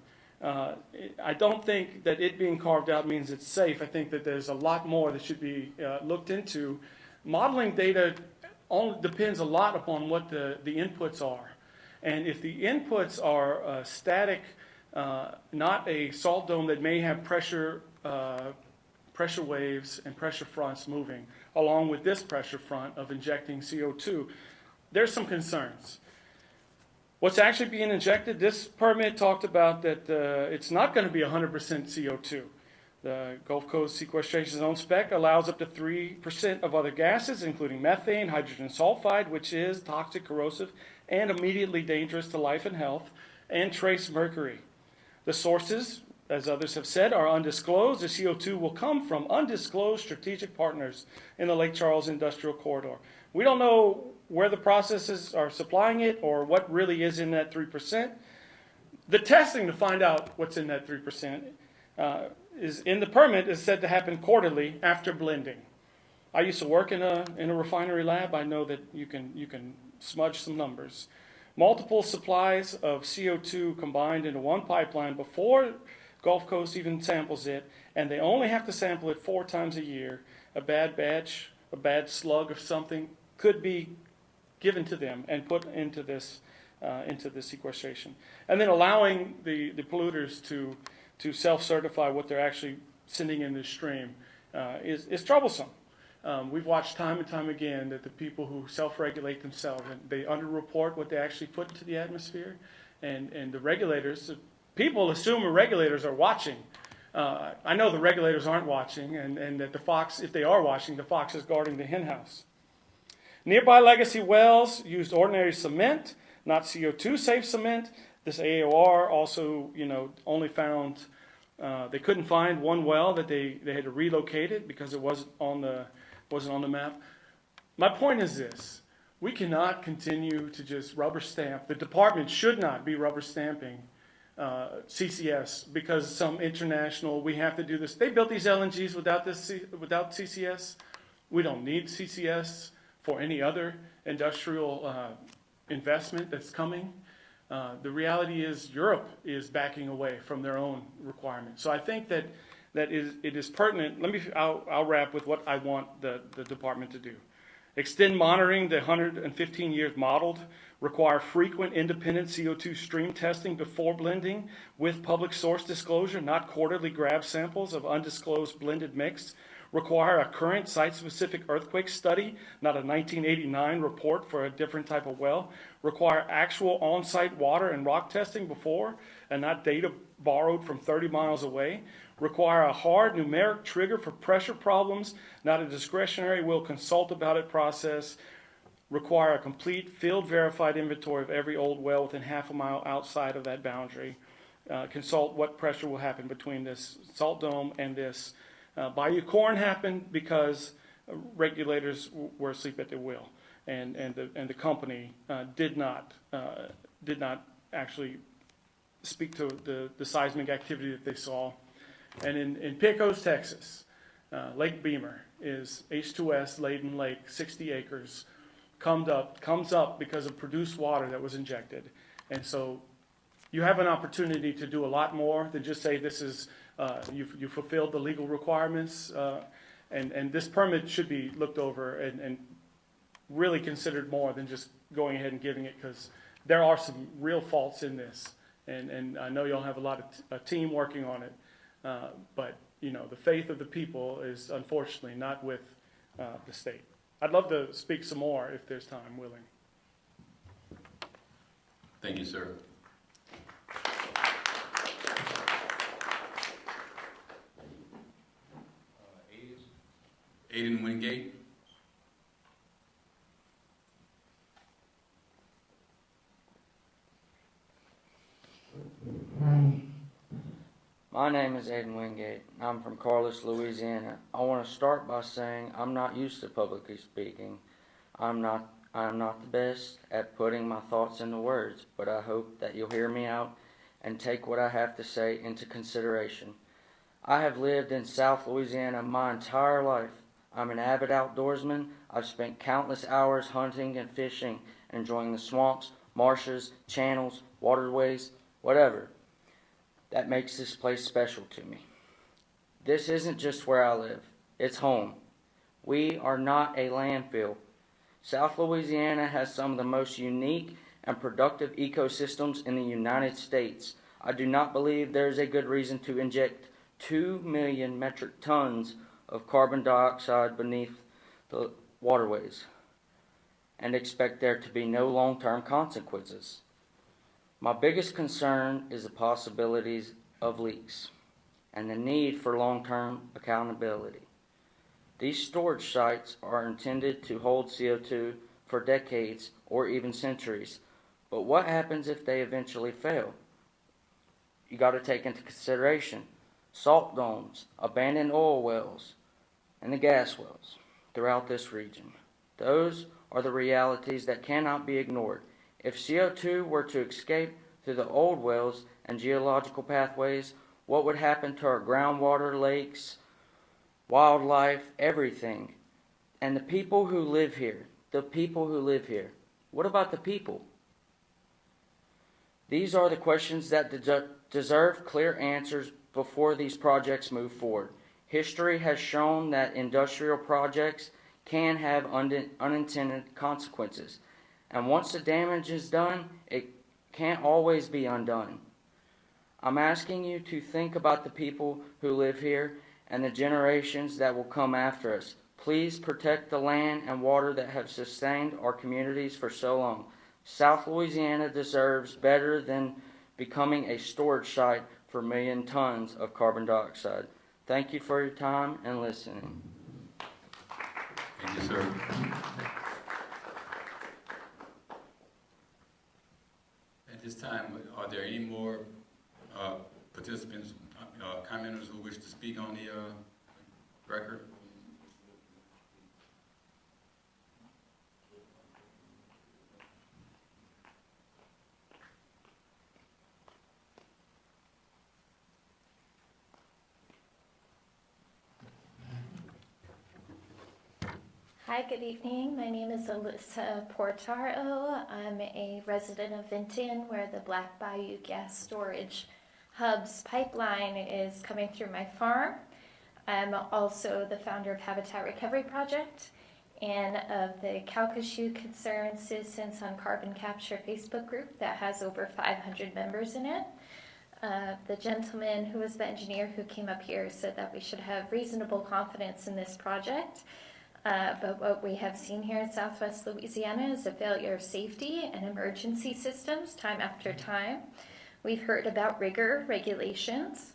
I don't think that it being carved out means it's safe. I think that there's a lot more that should be looked into. Modeling data only depends a lot upon what the inputs are. And if the inputs are static, not a salt dome that may have pressure waves and pressure fronts moving, along with this pressure front of injecting CO2, there's some concerns. What's actually being injected, this permit talked about that it's not going to be 100% CO2. The Gulf Coast Sequestration Zone spec allows up to 3% of other gases, including methane, hydrogen sulfide, which is toxic, corrosive, and immediately dangerous to life and health, and trace mercury. The sources, as others have said, are undisclosed. The CO2 will come from undisclosed strategic partners in the Lake Charles Industrial Corridor. We don't know where the processes are supplying it or what really is in that 3%. The testing to find out what's in that 3% is in the permit is said to happen quarterly after blending. I used to work in a refinery lab. I know that you can smudge some numbers. Multiple supplies of CO2 combined into one pipeline before Gulf Coast even samples it, and they only have to sample it 4 times a year. A bad batch, a bad slug of something could be given to them and put into this sequestration. And then allowing the polluters to self-certify what they're actually sending in this stream is troublesome. We've watched time and time again that the people who self-regulate themselves, and they underreport what they actually put into the atmosphere, and the regulators, people assume the regulators are watching. I know the regulators aren't watching, and that the fox, if they are watching, the fox is guarding the hen house. Nearby legacy wells used ordinary cement, not CO2-safe cement. This AOR also, only found, they couldn't find one well that they had to relocate it because it wasn't on the map. My point is this: we cannot continue to just rubber stamp. The department should not be rubber stamping CCS because some international, we have to do this. They built these LNGs without CCS. We don't need CCS for any other industrial investment that's coming. The reality is Europe is backing away from their own requirements. So I think that it is pertinent. I'll wrap with what I want the department to do. Extend monitoring the 115 years modeled. Require frequent independent CO2 stream testing before blending with public source disclosure, not quarterly grab samples of undisclosed blended mix. Require a current site-specific earthquake study, not a 1989 report for a different type of well. Require actual on-site water and rock testing before, and not data borrowed from 30 miles away. Require a hard numeric trigger for pressure problems, not a discretionary will consult about it process. Require a complete field-verified inventory of every old well within half a mile outside of that boundary. Consult what pressure will happen between this salt dome and this. Bayou Corn happened because regulators were asleep at their wheel, and the company did not actually speak to the seismic activity that they saw. And in Pecos, Texas, Lake Beamer is H2S laden lake, 60 acres, comes up because of produced water that was injected. And so you have an opportunity to do a lot more than just say this is you fulfilled the legal requirements, and this permit should be looked over and really considered more than just going ahead and giving it, because there are some real faults in this, and I know y'all have a lot of a team working on it, but the faith of the people is unfortunately not with the state. I'd love to speak some more if there's time willing. Thank you, sir. Aiden Wingate. My name is Aiden Wingate. I'm from Carlos, Louisiana. I want to start by saying I'm not used to publicly speaking. I'm not the best at putting my thoughts into words, but I hope that you'll hear me out and take what I have to say into consideration. I have lived in South Louisiana my entire life. I'm an avid outdoorsman. I've spent countless hours hunting and fishing, enjoying the swamps, marshes, channels, waterways, whatever. That makes this place special to me. This isn't just where I live. It's home. We are not a landfill. South Louisiana has some of the most unique and productive ecosystems in the United States. I do not believe there is a good reason to inject 2 million metric tons of carbon dioxide beneath the waterways and expect there to be no long-term consequences. My biggest concern is the possibilities of leaks and the need for long-term accountability. These storage sites are intended to hold CO2 for decades or even centuries. But what happens if they eventually fail? You got to take into consideration salt domes, abandoned oil wells, and the gas wells throughout this region. Those are the realities that cannot be ignored. If CO2 were to escape through the old wells and geological pathways, what would happen to our groundwater, lakes, wildlife, everything? And the people who live here, what about the people? These are the questions that deserve clear answers before these projects move forward. History has shown that industrial projects can have unintended consequences. And once the damage is done, it can't always be undone. I'm asking you to think about the people who live here and the generations that will come after us. Please protect the land and water that have sustained our communities for so long. South Louisiana deserves better than becoming a storage site for a million tons of carbon dioxide. Thank you for your time and listening. Thank you, sir. At this time, are there any more participants, commenters who wish to speak on the record? Hi, good evening. My name is Alyssa Portaro. I'm a resident of Vinton, where the Black Bayou Gas Storage Hub's pipeline is coming through my farm. I'm also the founder of Habitat Recovery Project and of the Calcasieu Concerned Citizens on Carbon Capture Facebook group that has over 500 members in it. The gentleman who was the engineer who came up here said that we should have reasonable confidence in this project. But what we have seen here in Southwest Louisiana is a failure of safety and emergency systems time after time. We've heard about rigor, regulations,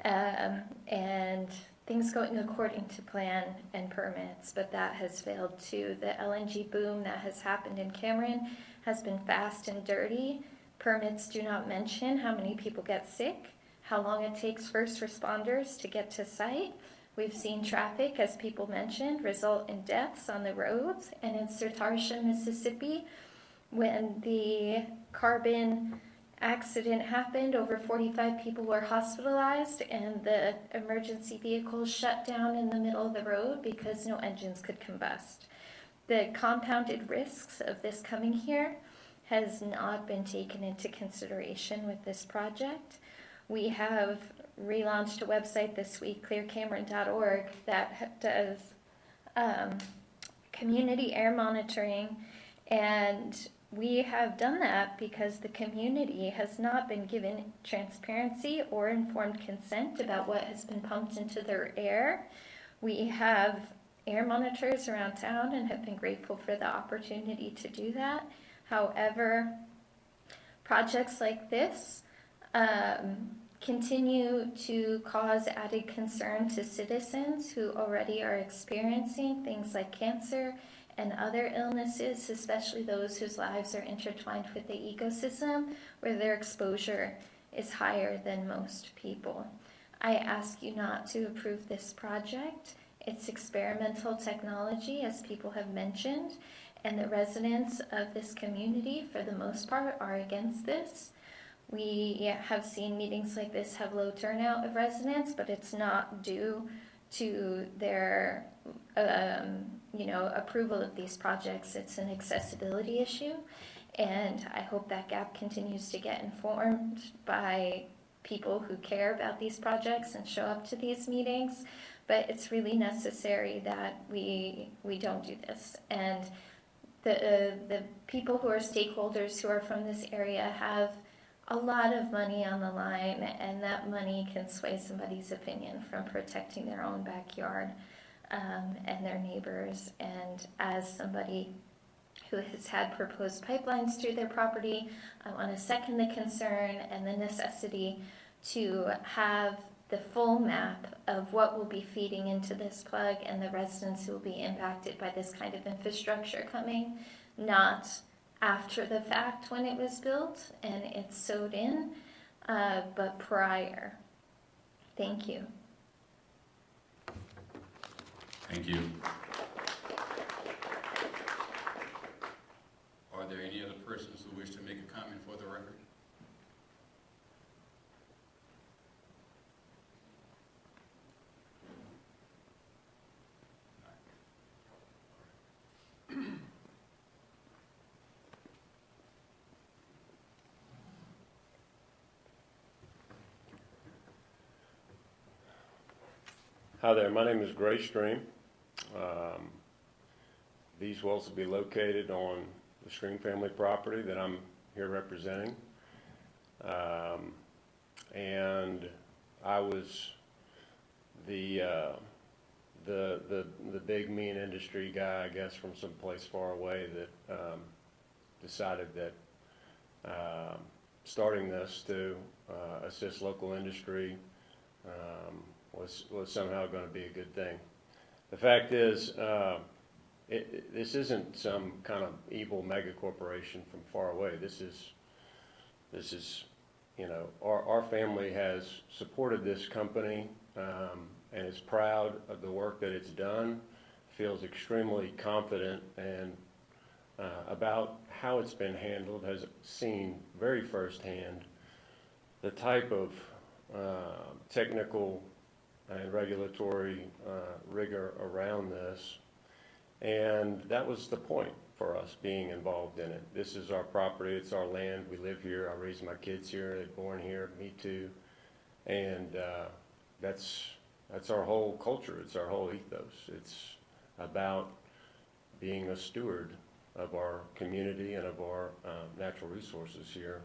and things going according to plan and permits, but that has failed too. The LNG boom that has happened in Cameron has been fast and dirty. Permits do not mention how many people get sick, how long it takes first responders to get to site. We've seen traffic, as people mentioned, result in deaths on the roads. And in Sartarsha, Mississippi, when the carbon accident happened, over 45 people were hospitalized and the emergency vehicles shut down in the middle of the road because no engines could combust. The compounded risks of this coming here has not been taken into consideration with this project. We have relaunched a website this week, clearcameron.org, that does community air monitoring, and we have done that because the community has not been given transparency or informed consent about what has been pumped into their air. We have air monitors around town and have been grateful for the opportunity to do that. However, projects like this continue to cause added concern to citizens who already are experiencing things like cancer and other illnesses, especially those whose lives are intertwined with the ecosystem, where their exposure is higher than most people. I ask you not to approve this project. It's experimental technology, as people have mentioned, and the residents of this community, for the most part, are against this. We have seen meetings like this have low turnout of residents, but it's not due to their approval of these projects. It's an accessibility issue, and I hope that gap continues to get informed by people who care about these projects and show up to these meetings. But it's really necessary that we don't do this. And the people who are stakeholders who are from this area have a lot of money on the line, and that money can sway somebody's opinion from protecting their own backyard and their neighbors. And as somebody who has had proposed pipelines through their property, I want to second the concern and the necessity to have the full map of what will be feeding into this plug and the residents who will be impacted by this kind of infrastructure coming, not after the fact when it was built and it's sewed in, but prior. Thank you. Thank you. Are there any other persons who wish to make a comment for the record? Hi there, my name is Gray Stream. These wells will be located on the Stream family property that I'm here representing. And I was the big mean industry guy, I guess, from someplace far away that decided that starting this to assist local industry was somehow going to be a good thing. The fact is, this isn't some kind of evil mega corporation from far away. This is, you know, our family has supported this company and is proud of the work that it's done, feels extremely confident and about how it's been handled, has seen very firsthand the type of technical and regulatory rigor around this. And that was the point for us being involved in it. This is our property, it's our land, we live here, I raised my kids here, they're born here, me too. And that's our whole culture, it's our whole ethos. It's about being a steward of our community and of our natural resources here.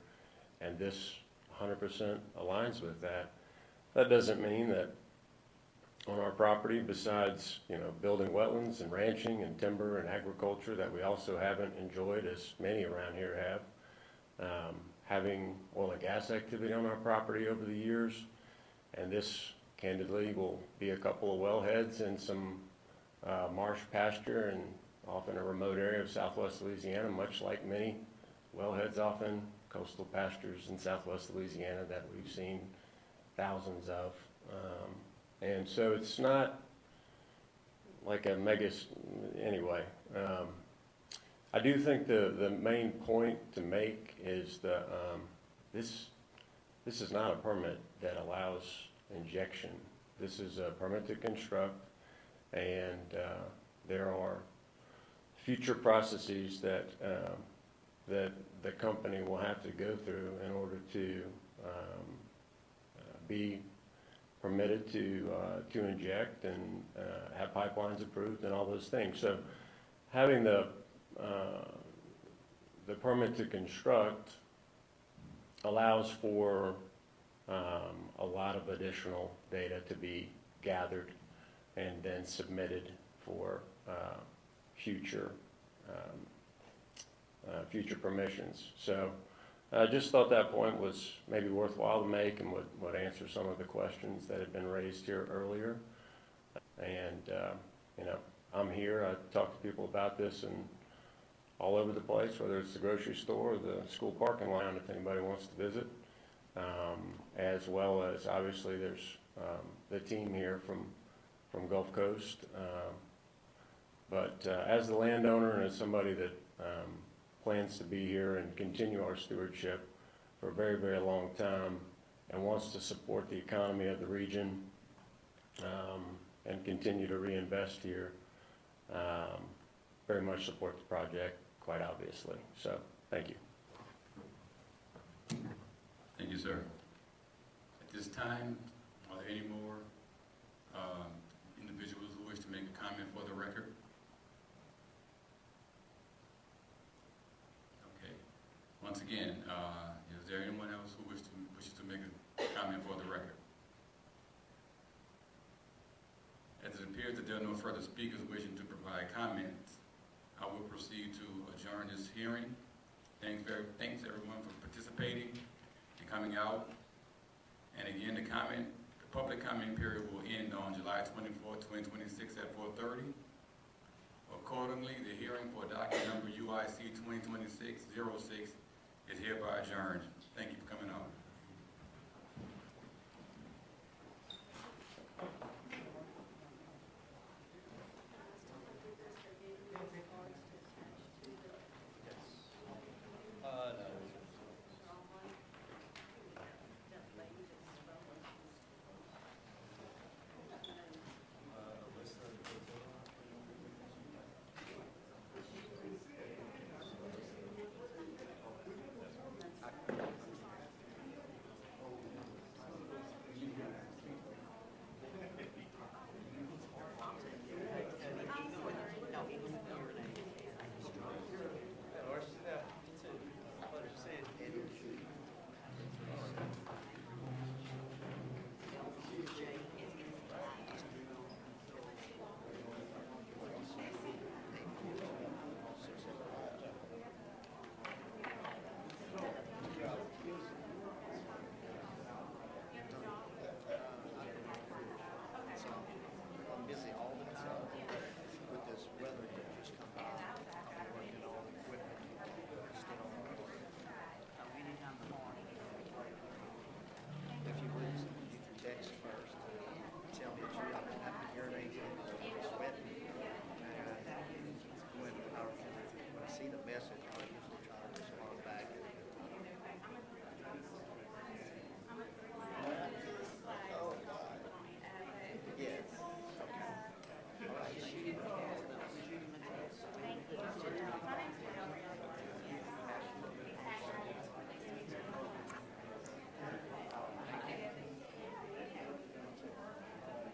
And this 100% aligns with that. That doesn't mean that on our property, besides, you know, building wetlands and ranching and timber and agriculture that we also haven't enjoyed, as many around here have, having oil and gas activity on our property over the years, and this candidly will be a couple of wellheads and some marsh pasture, and off in a remote area of southwest Louisiana, much like many wellheads off in coastal pastures in southwest Louisiana that we've seen thousands of. And so it's not like a mega, anyway. I do think the main point to make is that this is not a permit that allows injection. This is a permit to construct, and there are future processes that that the company will have to go through in order to be permitted to inject and have pipelines approved and all those things. So having the permit to construct allows for a lot of additional data to be gathered and then submitted for future permissions. So I just thought that point was maybe worthwhile to make and would answer some of the questions that had been raised here earlier. And, you know, I'm here, I talk to people about this and all over the place, whether it's the grocery store or the school parking lot, if anybody wants to visit. As well as, obviously, there's the team here from Gulf Coast. But as the landowner and as somebody that plans to be here and continue our stewardship for a very, very long time and wants to support the economy of the region and continue to reinvest here, very much support the project, quite obviously. So, thank you. Thank you, sir. At this time, are there any more individuals who wish to make a comment for the record? Okay. Once again, is there anyone else who wishes to make a comment for the record? As it appears that there are no further speakers wishing to provide comments, I will proceed to adjourn this hearing. Thanks everyone for participating and coming out. And again, the public comment period will end on July 24, 2026 at 4:30. Accordingly, the hearing for docket number UIC 2026-06 is hereby adjourned. Thank you for coming out.